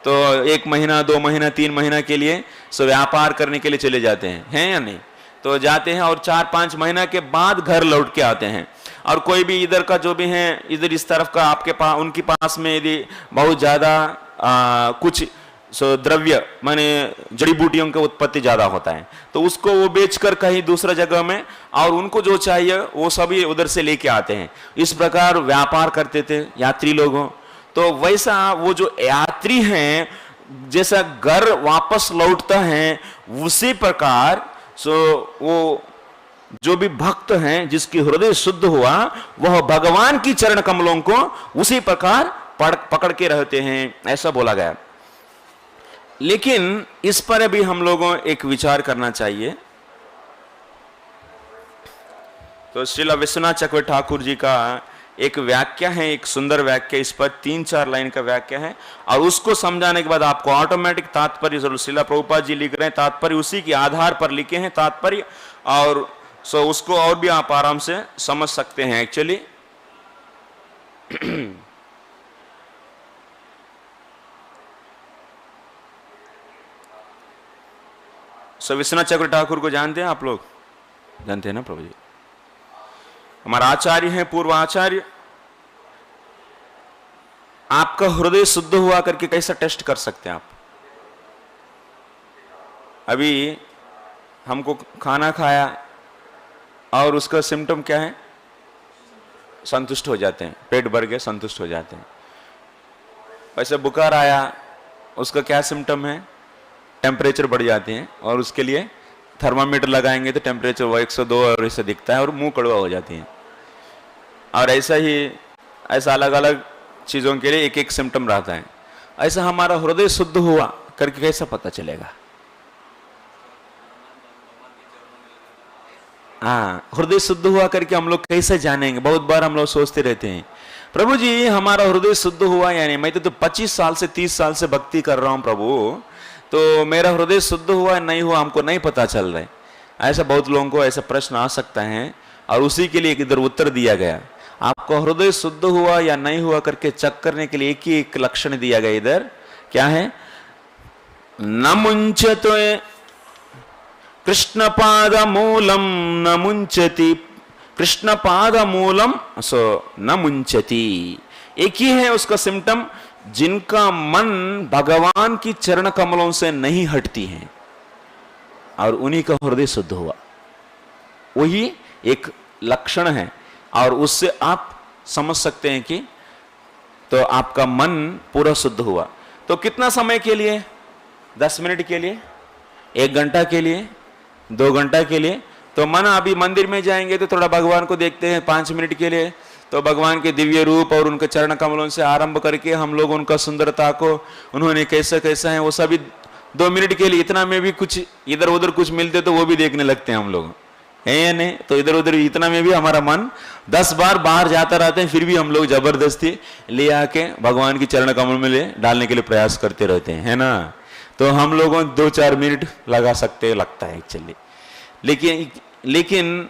तो 1 महीना 2 महीना 3 महीना के लिए सो व्यापार करने के लिए चले जाते हैं या नहीं, तो जाते हैं और 4-5 महीना के बाद घर लौट के आते हैं। और कोई भी इधर का जो भी है, इधर इस तरफ का आपके पास, उनके पास में यदि बहुत ज्यादा कुछ द्रव्य माने जड़ी बूटियों का उत्पत्ति ज्यादा होता है, तो उसको वो बेचकर कहीं दूसरा जगह में, और उनको जो चाहिए वो सभी उधर से लेके आते हैं। इस प्रकार व्यापार करते थे यात्री लोगों। तो वैसा वो जो यात्री हैं, जैसा घर वापस लौटता है, उसी प्रकार वो जो भी भक्त हैं जिसकी हृदय शुद्ध हुआ, वह भगवान की चरण कमलों को उसी प्रकार पकड़ के रहते हैं, ऐसा बोला गया। लेकिन इस पर अभी हम लोगों एक विचार करना चाहिए। तो श्रील विश्वनाथ चक्रवर्ती ठाकुर जी का एक वाक्य है, एक सुंदर वाक्य, इस पर 3-4 लाइन का वाक्य है, और उसको समझाने के बाद आपको ऑटोमेटिक तात्पर्य जरूर, श्रील प्रभुपाद जी लिख रहे हैं तात्पर्य उसी के आधार पर लिखे हैं तात्पर्य, और सो उसको और भी आप आराम से समझ सकते हैं एक्चुअली। सो विश्वनाथ चक्रवर्ती ठाकुर को जानते हैं आप लोग, जानते हैं ना प्रभु जी, हमारा आचार्य हैं, पूर्व आचार्य। आपका हृदय शुद्ध हुआ करके कैसा टेस्ट कर सकते हैं आप? अभी हमको खाना खाया और उसका सिम्टम क्या है, संतुष्ट हो जाते हैं, पेट भर गए संतुष्ट हो जाते हैं। वैसे बुखार आया, उसका क्या सिम्टम है, टेम्परेचर बढ़ जाते हैं, और उसके लिए थर्मामीटर लगाएंगे तो टेम्परेचर 102 और ऐसे दिखता है, और मुंह कड़वा हो जाती है। और ऐसा ही, ऐसा अलग अलग चीजों के लिए एक एक सिम्टम रहता है। ऐसा हमारा हृदय शुद्ध हुआ करके कैसा पता चलेगा? हाँ, हृदय शुद्ध हुआ करके हम लोग कैसे जानेंगे? बहुत बार हम लोग सोचते रहते हैं, प्रभु जी हमारा हृदय शुद्ध हुआ या नहीं, मैं तो 25 साल से 30 साल से भक्ति कर रहा हूं प्रभु, तो मेरा हृदय शुद्ध हुआ नहीं हुआ हमको नहीं पता चल रहा है। ऐसा बहुत लोगों को ऐसा प्रश्न आ सकता है, और उसी के लिए इधर उत्तर दिया गया। आपको हृदय शुद्ध हुआ या नहीं हुआ करके चेक करने के लिए एक ही एक लक्षण दिया गया इधर, क्या है, न मुंचतो कृष्ण पाद मूलम न मुंचति, कृष्ण पाद मूलम सो न मुंचति। एक ही है उसका सिम्टम, जिनका मन भगवान की चरण कमलों से नहीं हटती है, और उन्हीं का हृदय शुद्ध हुआ, वही एक लक्षण है। और उससे आप समझ सकते हैं कि तो आपका मन पूरा शुद्ध हुआ। तो कितना समय के लिए, 10 मिनट के लिए, 1 घंटा के लिए, 2 घंटा के लिए, तो मन अभी मंदिर में जाएंगे तो थोड़ा भगवान को देखते हैं 5 मिनट के लिए, तो भगवान के दिव्य रूप और उनके चरण कमलों से आरंभ करके हम लोग उनका सुंदरता को, उन्होंने कैसा कैसा है वो सभी 2 मिनट के लिए, इतना में भी कुछ इधर उधर कुछ मिलते तो वो भी देखने लगते हैं हम लोग, है या नहीं? तो इधर उधर इतना में भी हमारा मन 10 बार बाहर जाता रहते हैं, फिर भी हम लोग जबरदस्ती ले आके भगवान की चरण कमल में ले डालने के लिए प्रयास करते रहते हैं, है ना? तो हम लोगों 2-4 मिनट लगा सकते लगता है एक्चुअली। लेकिन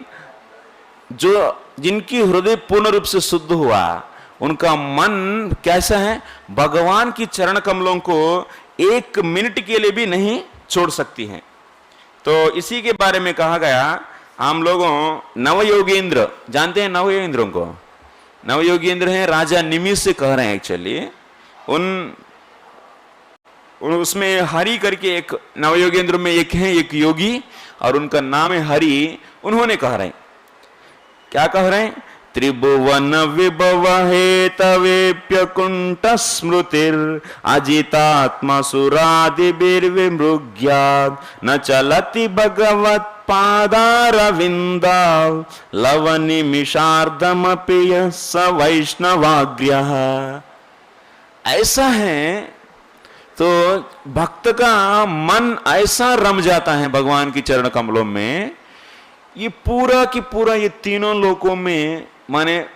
जो जिनकी हृदय पूर्ण रूप से शुद्ध हुआ, उनका मन कैसा है, भगवान की चरण कमलों को 1 मिनट के लिए भी नहीं छोड़ सकती है। तो इसी के बारे में कहा गया, हम लोगों नवयोगेंद्र जानते हैं, नवयोगेंद्रों को, नवयोगेंद्र हैं राजा निमिष से कह रहे हैं एक्चुअली, उसमें हरि करके एक नवयोगेंद्र में एक है, एक योगी, और उनका नाम है हरि। उन्होंने कह रहे हैं, क्या कह रहे हैं, त्रिभुवन विभव हेतवेप्य कुंठ स्मृतिर अजितात्मा सुरादिभिर्विमृग्यात् न चलति भगवत् पादारविंदा लवनिमिषार्धमपि स वैष्णवाग्र्यः। ऐसा है तो भक्त का मन ऐसा रम जाता है भगवान की चरण कमलों में, ये पूरा की पूरा ये तीनों लोकों में, माने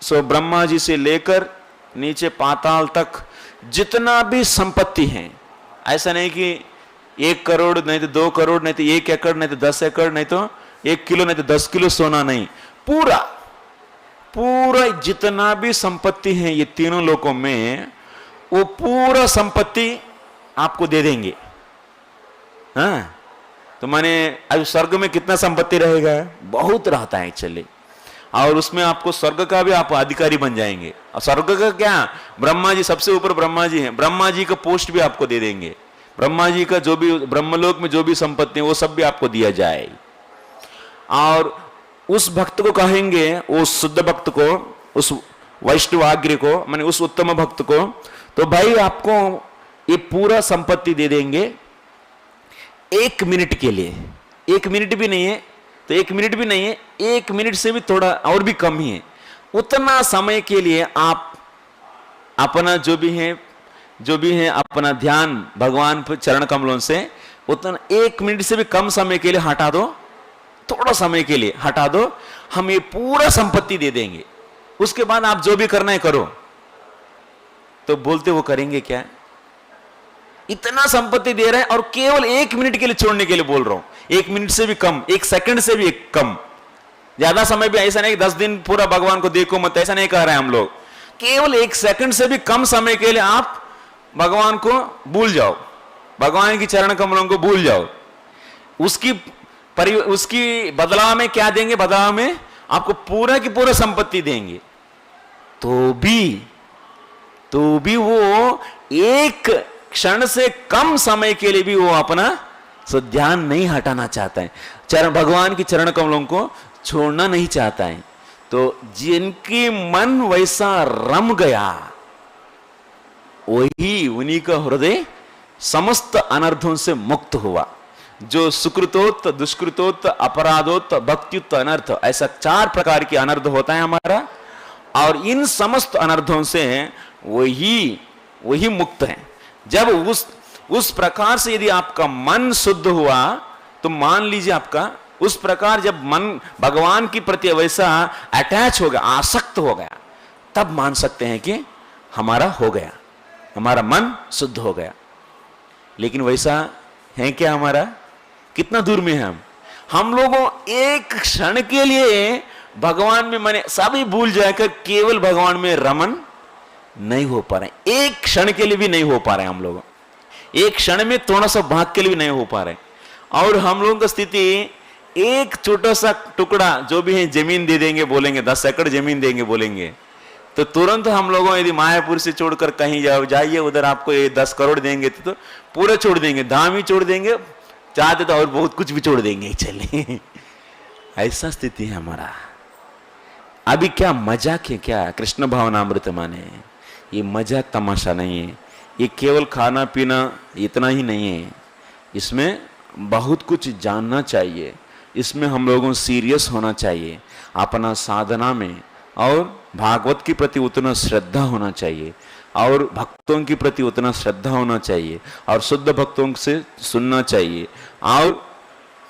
सो ब्रह्मा जी से लेकर नीचे पाताल तक जितना भी संपत्ति है, ऐसा नहीं कि 1 करोड़ नहीं तो 2 करोड़ नहीं तो 1 एकड़ नहीं तो 10 एकड़ नहीं तो 1 किलो नहीं तो 10 किलो सोना नहीं, पूरा पूरा जितना भी संपत्ति है ये तीनों लोकों में, वो पूरा संपत्ति आपको दे देंगे। हाँ, तो माने अब स्वर्ग में कितना संपत्ति रहेगा? बहुत रहता है एक्चुअली, और उसमें आपको स्वर्ग का भी आप अधिकारी बन जाएंगे। और स्वर्ग का क्या, ब्रह्मा जी सबसे ऊपर ब्रह्मा जी हैं, ब्रह्मा जी का पोस्ट भी आपको दे देंगे। ब्रह्मा जी का जो भी ब्रह्मलोक में जो भी संपत्ति है वो सब भी आपको दिया जाए। और उस भक्त को कहेंगे, वो शुद्ध भक्त को, उस वैष्णवाग्र को, माने उस उत्तम भक्त को, तो भाई आपको ये पूरा संपत्ति दे देंगे 1 मिनट के लिए। 1 मिनट भी नहीं है तो 1 मिनट भी नहीं है, 1 मिनट से भी थोड़ा और भी कम ही है, उतना समय के लिए आप अपना जो भी है अपना ध्यान भगवान पर चरण कमलों से उतना 1 मिनट से भी कम समय के लिए हटा दो, थोड़ा समय के लिए हटा दो, हम ये पूरा संपत्ति दे देंगे। उसके बाद आप जो भी करना है करो। तो बोलते वो करेंगे क्या? इतना संपत्ति दे रहे हैं और केवल 1 मिनट के लिए छोड़ने के लिए बोल रहा हूं। 1 मिनट से भी कम, 1 सेकंड से भी कम, ज्यादा समय भी ऐसा नहीं 10 दिन पूरा भगवान को देखो मत, ऐसा नहीं कह रहे हैं हम लोग। केवल 1 सेकंड से भी कम समय के लिए आप भगवान को भूल जाओ, भगवान की चरण कमलों को भूल जाओ। उसकी बदलाव में क्या देंगे? बदलाव में आपको पूरा की पूरा संपत्ति देंगे। तो भी वो 1 क्षण से कम समय के लिए भी वो अपना ध्यान नहीं हटाना चाहता है, भगवान की चरण कमलों को छोड़ना नहीं चाहता है। तो जिनकी मन वैसा रम गया, वही उन्हीं का हृदय समस्त अनर्थों से मुक्त हुआ। जो सुकृतोत्त, दुष्कृतोत्त, अपराधोत्त, भक्त्युत्त अनर्थ, ऐसा 4 प्रकार के अनर्थ होता है हमारा, और इन समस्त अनर्थों से वही मुक्त है। जब उस प्रकार से यदि आपका मन शुद्ध हुआ, तो मान लीजिए आपका उस प्रकार जब मन भगवान की प्रति वैसा अटैच हो गया, आसक्त हो गया, तब मान सकते हैं कि हमारा हो गया, हमारा मन शुद्ध हो गया। लेकिन वैसा है क्या हमारा? कितना दूर में है हम लोगों 1 क्षण के लिए भगवान में मैंने सभी भूल जाकर केवल भगवान में रमन नहीं हो पा रहे। 1 क्षण के लिए भी नहीं हो पा रहे हम लोग, 1 क्षण में थोड़ा सा भाग के लिए भी नहीं हो पा रहे। और हम लोगों की स्थिति, एक छोटा सा टुकड़ा जो भी है जमीन दे देंगे बोलेंगे, 10 एकड़ जमीन देंगे बोलेंगे, तो तुरंत हम लोगों यदि मायापुर से छोड़कर कहीं जाइए, उधर आपको ये 10 करोड़ देंगे तो पूरा छोड़ देंगे, धाम ही छोड़ देंगे, चाहते तो और बहुत कुछ भी छोड़ देंगे। चले ऐसा स्थिति है हमारा। अभी क्या मजाक है क्या? कृष्ण भावनामृत माने ये मजाक तमाशा नहीं है, ये केवल खाना पीना इतना ही नहीं है, इसमें बहुत कुछ जानना चाहिए, इसमें हम लोगों सीरियस होना चाहिए अपना साधना में, और भागवत के प्रति उतना श्रद्धा होना चाहिए, और भक्तों के प्रति उतना श्रद्धा होना चाहिए, और शुद्ध भक्तों से सुनना चाहिए, और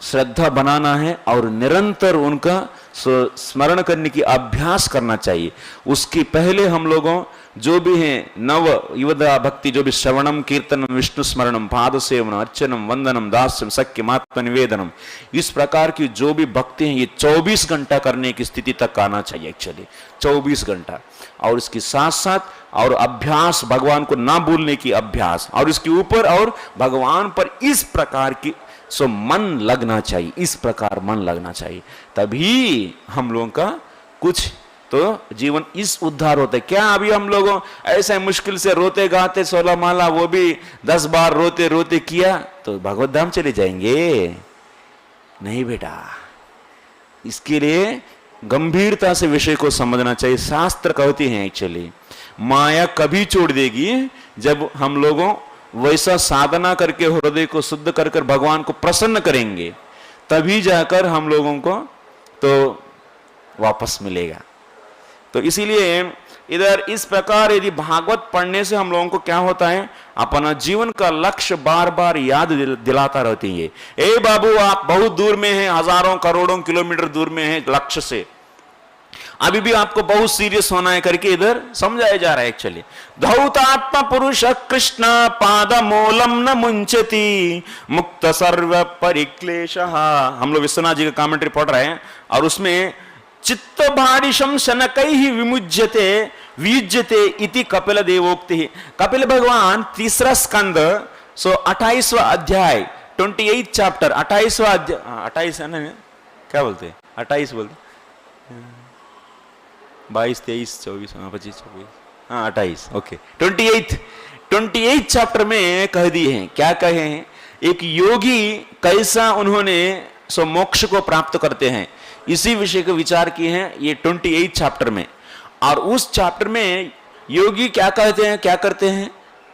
श्रद्धा बनाना है, और निरंतर उनका स्मरण करने की अभ्यास करना चाहिए। उसके पहले हम लोगों जो भी हैं नव युवदा भक्ति, जो भी श्रवणम कीर्तनम विष्णु स्मरणम पाद सेवनम अर्चनम वंदनम दास्यम सख्यम आत्म निवेदनम, इस प्रकार की जो भी भक्ति हैं ये 24 घंटा करने की स्थिति तक आना चाहिए एक्चुअली, 24 घंटा। और इसके साथ साथ और अभ्यास, भगवान को ना भूलने की अभ्यास, और इसके ऊपर और भगवान पर इस प्रकार की मन लगना चाहिए, इस प्रकार मन लगना चाहिए, तभी हम लोगों का कुछ तो जीवन इस उद्धार होता है। क्या अभी हम लोगों ऐसे मुश्किल से रोते गाते 16 माला, वो भी 10 बार रोते रोते किया तो भगवत धाम चले जाएंगे? नहीं बेटा, इसके लिए गंभीरता से विषय को समझना चाहिए। शास्त्र कहते हैं एक्चुअली माया कभी छोड़ देगी जब हम लोगों वैसा साधना करके हृदय को शुद्ध कर कर भगवान को प्रसन्न करेंगे, तभी जाकर हम लोगों को तो वापस मिलेगा। तो इसीलिए इधर इस प्रकार यदि भागवत पढ़ने से हम लोगों को क्या होता है, अपना जीवन का लक्ष्य बार बार याद दिलाता रहती है। ए बाबू, आप बहुत दूर में हैं, हजारों करोड़ों किलोमीटर दूर में हैं लक्ष्य से, अभी भी आपको बहुत सीरियस होना है करके इधर समझाया जा रहा है एक्चुअली। धौतात्म पुरुष कृष्ण पाद मूलम न मुंचती मुक्त सर्व परिक्लेश। हम लोग विश्वनाथ जी का कमेंट्री पढ़ रहे हैं और उसमें चित्त भारिशम शनकैहि विमुज्यते वियुज्यते इति कपिल देवोक्ति। कपिल भगवान तीसरा स्कंद 28वां अध्याय 28 चैप्टर 28वां अध्याय 28 है ना, क्या बोलते हैं 28 बोलते 22 23 24 25 26 हाँ 28 ओके 28 चैप्टर में कह दिए हैं। क्या कहे हैं? एक योगी कैसा उन्होंने सो मोक्ष को प्राप्त करते हैं, इसी विषय को विचार किए हैं ये 28 चैप्टर में। और उस चैप्टर में योगी क्या कहते हैं, क्या करते हैं?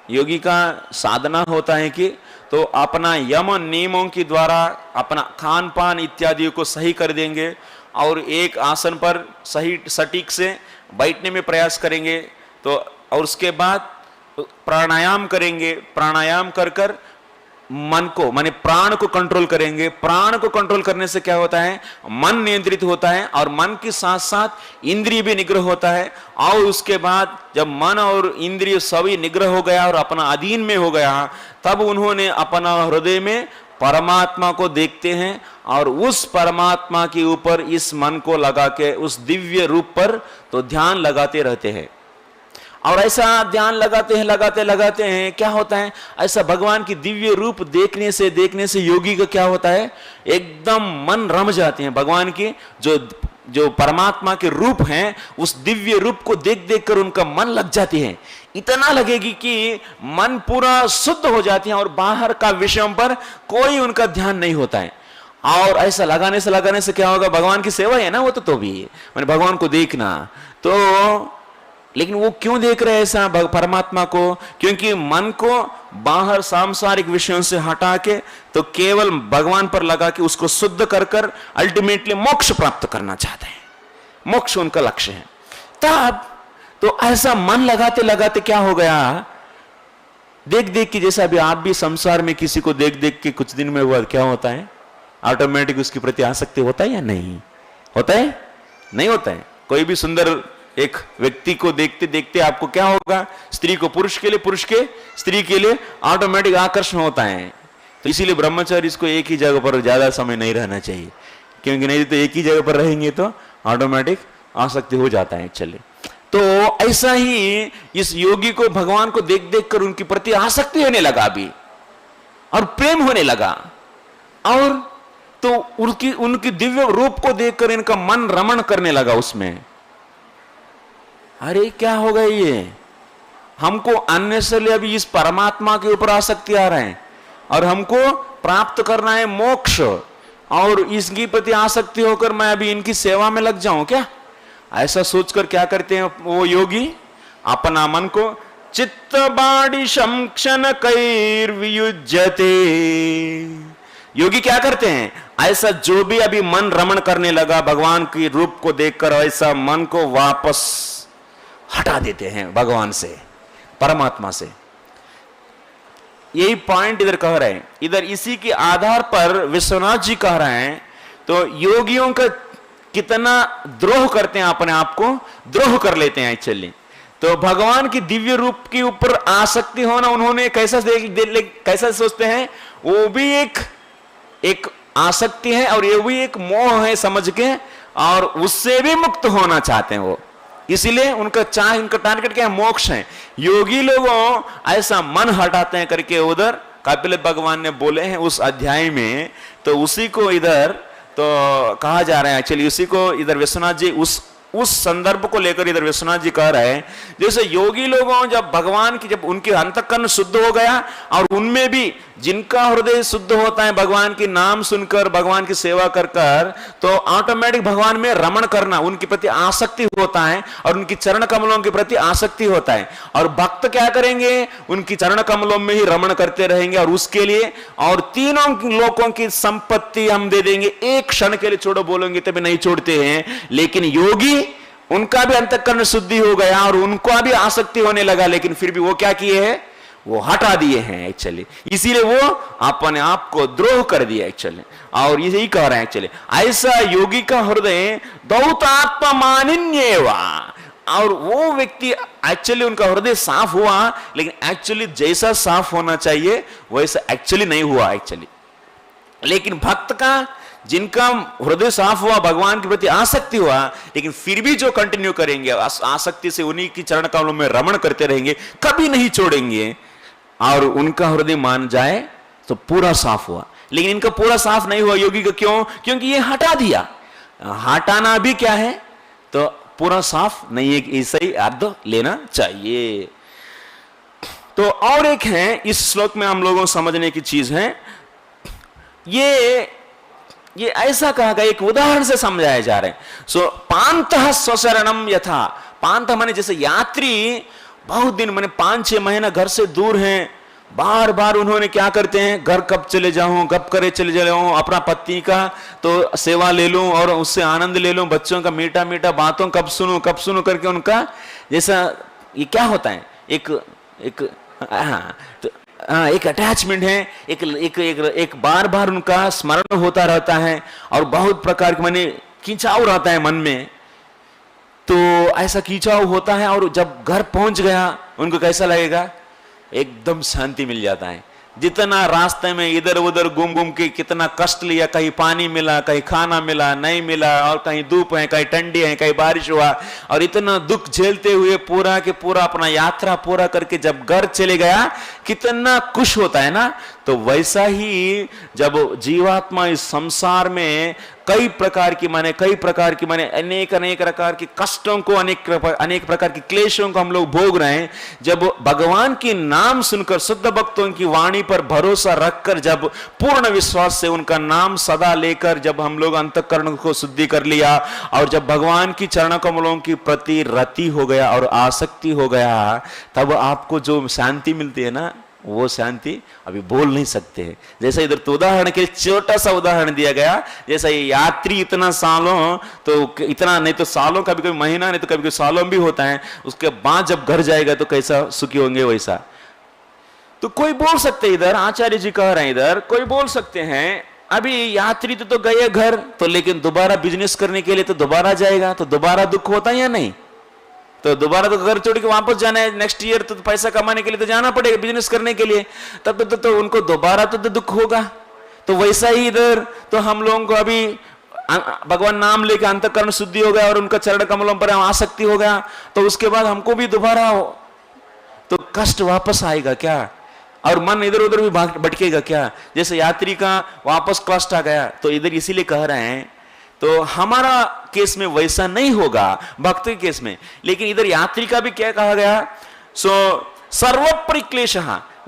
योगी का साधना होता है कि तो अपना यम नियमों के द्वारा अपना खान पान इत्यादि को सही कर देंगे और एक आसन पर सही सटीक से बैठने में प्रयास करेंगे। तो और उसके बाद प्राणायाम करेंगे, प्राणायाम कर कर मन को माने प्राण को कंट्रोल करेंगे। प्राण को कंट्रोल करने से क्या होता है? मन नियंत्रित होता है और मन के साथ साथ इंद्रिय भी निग्रह होता है। और उसके बाद जब मन और इंद्रिय सभी निग्रह हो गया और अपना अधीन में हो गया, तब उन्होंने अपना हृदय में परमात्मा को देखते हैं और उस परमात्मा के ऊपर इस मन को लगा के उस दिव्य रूप पर तो ध्यान लगाते रहते हैं। और ऐसा ध्यान लगाते हैं क्या होता है? ऐसा भगवान की दिव्य रूप देखने से योगी का क्या होता है? एकदम मन रम जाते हैं। भगवान की जो परमात्मा के रूप हैं उस दिव्य रूप को देख कर उनका मन लग जाती है। इतना लगेगी कि मन पूरा शुद्ध हो जाती है और बाहर का विषयों पर कोई उनका ध्यान नहीं होता है। और ऐसा लगाने से क्या होगा? भगवान की सेवा है ना वो तो भी मैंने भगवान को देखना तो, लेकिन वो क्यों देख रहे हैं ऐसा परमात्मा को? क्योंकि मन को बाहर सांसारिक विषयों से हटा के तो केवल भगवान पर लगा के उसको शुद्ध कर कर अल्टीमेटली मोक्ष प्राप्त करना चाहते हैं। मोक्ष उनका लक्ष्य है। तब तो ऐसा मन लगाते क्या हो गया? देख के जैसा अभी आप भी संसार में किसी को देख के कुछ दिन में हुआ क्या होता है? ऑटोमेटिक उसके प्रति आसक्ति होता है या नहीं होता है? नहीं होता है। कोई भी सुंदर एक व्यक्ति को देखते आपको क्या होगा? स्त्री को पुरुष के लिए, पुरुष के स्त्री के लिए ऑटोमेटिक आकर्षण होता है। तो इसीलिए ब्रह्मचारी इसको एक ही जगह पर ज्यादा समय नहीं रहना चाहिए, क्योंकि नहीं तो एक ही जगह पर रहेंगे तो ऑटोमेटिक आसक्ति हो जाता है। चलिए, तो ऐसा ही इस योगी को भगवान को देख कर उनके प्रति आसक्ति होने लगा अभी और प्रेम होने लगा। और तो उनकी दिव्य रूप को देखकर इनका मन रमण करने लगा उसमें। अरे क्या हो गया ये? हमको अननेसेसरली अभी इस परमात्मा के ऊपर आसक्ति आ रहे हैं और हमको प्राप्त करना है मोक्ष, और इसकी प्रति आसक्ति होकर मैं अभी इनकी सेवा में लग जाऊं क्या? ऐसा सोचकर क्या करते हैं वो योगी? अपना मन को चित्त बाड़ी शंक्षण कैर्वियुज्यते। योगी क्या करते हैं? ऐसा जो भी अभी मन रमण करने लगा भगवान के रूप को देखकर, ऐसा मन को वापस हटा देते हैं भगवान से, परमात्मा से। यही पॉइंट इधर कह रहे हैं। इधर इसी के आधार पर विश्वनाथ जी कह रहे हैं तो योगियों का कितना द्रोह करते हैं, अपने आप को द्रोह कर लेते हैं एक्चुअली। तो भगवान की दिव्य रूप के ऊपर आसक्ति होना उन्होंने कैसा सोचते हैं? वो भी एक आसक्ति है और ये भी एक मोह है समझ के, और उससे भी मुक्त होना चाहते हैं वो। इसीलिए उनका टारगेट क्या है? मोक्ष है। योगी लोगों ऐसा मन हटाते हैं करके उधर कपिल भगवान ने बोले हैं उस अध्याय में। तो उसी को इधर तो कहा जा रहा है एक्चुअली, उसी को इधर विश्वनाथ जी उस संदर्भ को लेकर इधर विश्वनाथ जी कह रहे हैं, जैसे योगी लोगों जब भगवान की, जब उनके अंतःकरण शुद्ध हो गया और उनमें भी जिनका हृदय शुद्ध होता है भगवान की नाम सुनकर, भगवान की सेवा कर कर, तो ऑटोमेटिक भगवान में रमण करना, उनके प्रति आसक्ति होता है और उनकी चरण कमलों के प्रति आसक्ति होता है। और भक्त क्या करेंगे? उनकी चरण कमलों में ही रमण करते रहेंगे और उसके लिए और तीनों लोगों की संपत्ति हम दे देंगे, एक क्षण के लिए छोड़ो बोलेंगे तभी नहीं छोड़ते हैं। लेकिन योगी, उनका भी अंतःकरण शुद्धि हो गया और उनका भी आसक्ति होने लगा, लेकिन फिर भी वो क्या किए हैं? वो हटा दिए हैं एक्चुअली, इसीलिए वो अपने आप को द्रोह कर दिया एक्चुअली। और यही कह रहे हैं एक्चुअली, ऐसा योगी का हृदय दौतात्मा मानिन्येवा, और वो व्यक्ति एक्चुअली उनका हृदय साफ हुआ, लेकिन एक्चुअली जैसा साफ होना चाहिए वैसा एक्चुअली नहीं हुआ एक्चुअली। लेकिन भक्त का, जिनका हृदय साफ हुआ, भगवान के प्रति आसक्ति हुआ, लेकिन फिर भी जो कंटिन्यू करेंगे आसक्ति से, उन्हीं की चरण कमलों में रमण करते रहेंगे, कभी नहीं छोड़ेंगे, और उनका हृदय मान जाए तो पूरा साफ हुआ। लेकिन इनका पूरा साफ नहीं हुआ योगी का, क्यों? क्योंकि ये हटा दिया। हटाना भी क्या है? तो पूरा साफ नहीं है, ऐसा ही अर्थ लेना चाहिए। तो और एक है इस श्लोक में हम लोगों को समझने की चीज है, ये ऐसा कहा गया, एक उदाहरण से समझाया जा रहा है। सो पांतः स्वशरणम यथा, पांत माने जैसे यात्री बहुत दिन माने 5-6 महीना घर से दूर हैं, बार बार उन्होंने क्या करते हैं, घर कब चले जाऊं, कब करे चले जाऊं, अपना पत्नी का तो सेवा ले लूं और उससे आनंद ले लूं, बच्चों का मीठा मीठा बातों कब सुनूं करके उनका जैसा ये क्या होता है, एक अटैचमेंट है, एक बार बार उनका स्मरण होता रहता है, और बहुत प्रकार के माने खिंचाव रहता है मन में, तो ऐसा खिंचाव होता है। और जब घर पहुंच गया उनको कैसा लगेगा? एकदम शांति मिल जाता है। जितना रास्ते में इधर उधर घूम घूम के कितना कष्ट लिया, कहीं पानी मिला, कहीं खाना मिला, नहीं मिला, और कहीं धूप है, कहीं ठंडी है, कहीं बारिश हुआ, और इतना दुख झेलते हुए पूरा के पूरा अपना यात्रा पूरा करके जब घर चले गया, कितना खुश होता है ना। तो वैसा ही जब जीवात्मा इस संसार में कई प्रकार की माने अनेक प्रकार के कष्टों को, अनेक प्रकार के क्लेशों को हम लोग भोग रहे हैं, जब भगवान की नाम सुनकर, शुद्ध भक्तों की वाणी पर भरोसा रखकर, जब पूर्ण विश्वास से उनका नाम सदा लेकर जब हम लोग अंतःकरण को शुद्धि कर लिया, और जब भगवान की चरण कमलों की प्रति रति हो गया और आसक्ति हो गया, तब आपको जो शांति मिलती है ना, वो शांति अभी बोल नहीं सकते हैं। जैसे इधर तो उदाहरण के छोटा सा उदाहरण दिया गया, जैसा ये यात्री इतना सालों, तो इतना नहीं तो सालों, कभी कभी महीना, नहीं तो कभी कभी सालों भी होता है, उसके बाद जब घर जाएगा तो कैसा सुखी होंगे वैसा। तो कोई बोल सकते, इधर आचार्य जी कह रहे हैं, इधर कोई बोल सकते हैं, अभी यात्री तो गए घर, तो लेकिन दोबारा बिजनेस करने के लिए तो दोबारा जाएगा, तो दोबारा दुख होता है या नहीं? तो दोबारा तो घर छोड़ के वापस जाना है, नेक्स्ट ईयर तो पैसा कमाने के लिए तो जाना पड़ेगा, बिजनेस करने के लिए, तब तो उनको दोबारा तो दुख होगा। तो वैसा ही इधर तो हम लोगों को अभी भगवान नाम लेके अंतःकरण शुद्धि हो गया और उनका चरण कमलों पर आसक्ति हो गया, तो उसके बाद हमको भी दोबारा तो कष्ट वापस आएगा क्या? और मन इधर उधर भी भटकेगा क्या? जैसे यात्री का वापस कष्ट आ गया, तो इधर इसीलिए कह रहे हैं, तो हमारा केस में वैसा नहीं होगा, भक्त के केस में। लेकिन इधर यात्री का भी क्या कहा गया? सो सर्वपरिक्लेश,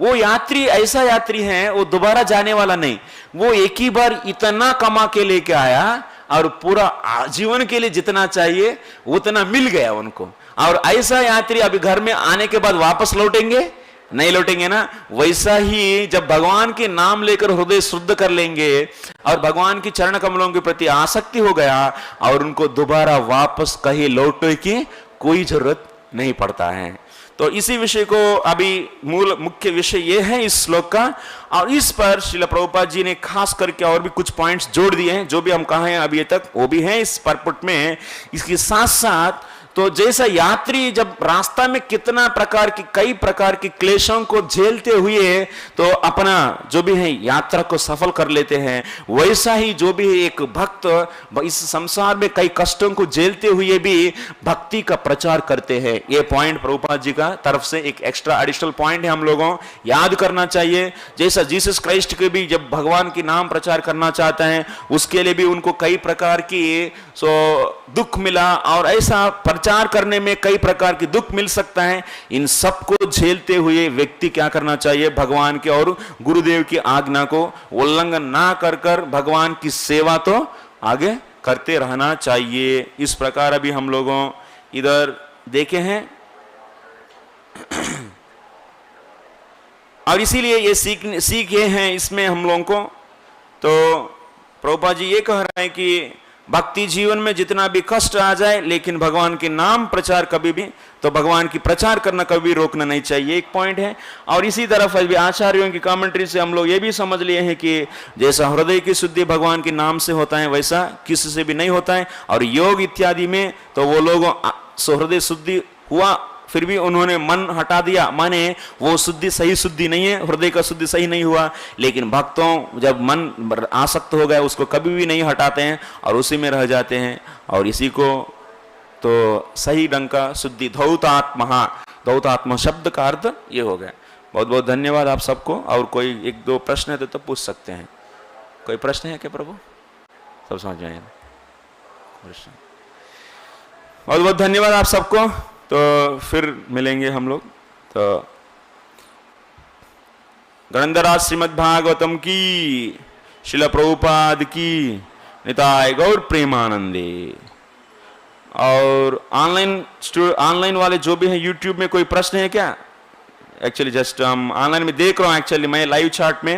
वो यात्री ऐसा यात्री है, वो दोबारा जाने वाला नहीं, वो एक ही बार इतना कमा के लेके आया और पूरा जीवन के लिए जितना चाहिए उतना मिल गया उनको। और ऐसा यात्री अभी घर में आने के बाद वापस लौटेंगे नहीं, लौटेंगे ना। वैसा ही जब भगवान के नाम लेकर हृदय शुद्ध कर लेंगे और भगवान की चरण कमलों के प्रति आसक्ति हो गया, और उनको दोबारा वापस कहीं लौटने की कोई जरूरत नहीं पड़ता है। तो इसी विषय को अभी मुख्य विषय ये है इस श्लोक का, और इस पर श्रील प्रभुपाद जी ने खास करके और भी कुछ पॉइंट्स जोड़ दिए हैं, जो भी हम कहे हैं अभी तक वो भी हैं इस परपुट में। इसके साथ साथ तो जैसा यात्री जब रास्ता में कितना प्रकार की, कई प्रकार की क्लेशों को झेलते हुए तो अपना जो भी है यात्रा को सफल कर लेते हैं, वैसा ही जो भी एक भक्त इस संसार में कई कष्टों को झेलते हुए भी भक्ति का प्रचार करते हैं। ये पॉइंट प्रभुपाद जी का तरफ से एक एक्स्ट्रा एडिशनल पॉइंट है, हम लोगों याद करना चाहिए। जैसा जीसस क्राइस्ट के भी जब भगवान की नाम प्रचार करना चाहते हैं, उसके लिए भी उनको कई प्रकार की दुख मिला, और ऐसा प्रचार करने में कई प्रकार की दुख मिल सकता है। इन सबको झेलते हुए व्यक्ति क्या करना चाहिए? भगवान के और गुरुदेव की आज्ञा को उल्लंघन ना कर कर भगवान की सेवा तो आगे करते रहना चाहिए। इस प्रकार अभी हम लोगों इधर देखे हैं, और इसीलिए ये सीख ये हैं इसमें हम लोगों को। तो प्रभुपाद जी ये कह रहे हैं कि भक्ति जीवन में जितना भी कष्ट आ जाए, लेकिन भगवान के नाम प्रचार कभी भी, तो भगवान की प्रचार करना कभी भी रोकना नहीं चाहिए, एक पॉइंट है। और इसी तरफ अभी आचार्यों की कमेंट्री से हम लोग ये भी समझ लिए हैं कि जैसा हृदय की शुद्धि भगवान के नाम से होता है, वैसा किसी से भी नहीं होता है। और योग इत्यादि में तो वो लोग हृदय शुद्धि हुआ, फिर भी उन्होंने मन हटा दिया, माने वो शुद्धि सही शुद्धि नहीं है, हृदय का शुद्धि सही नहीं हुआ। लेकिन भक्तों जब मन आसक्त हो गया उसको कभी भी नहीं हटाते हैं और उसी में रह जाते हैं, और इसी को तो सही ढंग का शुद्धि धौतात्मा, धौतात्मा शब्द का अर्थ ये हो गया। बहुत बहुत धन्यवाद आप सबको। और कोई एक दो प्रश्न है तो पूछ सकते हैं। कोई प्रश्न है क्या प्रभु? सब समझ में आए? बहुत बहुत धन्यवाद आप सबको। तो फिर मिलेंगे हम लोग। तो गणेंद्रराज श्रीमद् भागवतम की, शिला प्रभुपाद की, निताय गौर प्रेमानंदे। और ऑनलाइन वाले जो भी हैं यूट्यूब में कोई प्रश्न है क्या? एक्चुअली जस्ट हम ऑनलाइन में देख रहा हूँ, एक्चुअली मैं लाइव चैट में।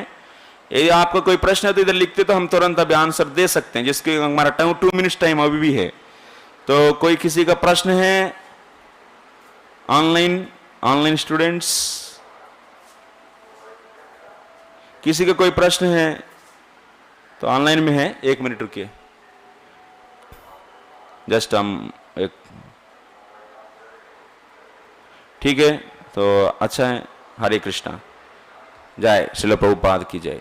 यदि आपका कोई प्रश्न है तो इधर लिखते तो हम तुरंत अभी आंसर दे सकते हैं, जिसके हमारा 2 मिनट्स टाइम अभी भी है। तो कोई किसी का प्रश्न है ऑनलाइन स्टूडेंट्स, किसी का कोई प्रश्न है तो ऑनलाइन में है, 1 मिनट रुकिए, जस्ट हम एक, ठीक है। तो अच्छा है। हरे कृष्णा। जय श्रील प्रभुपाद की जय।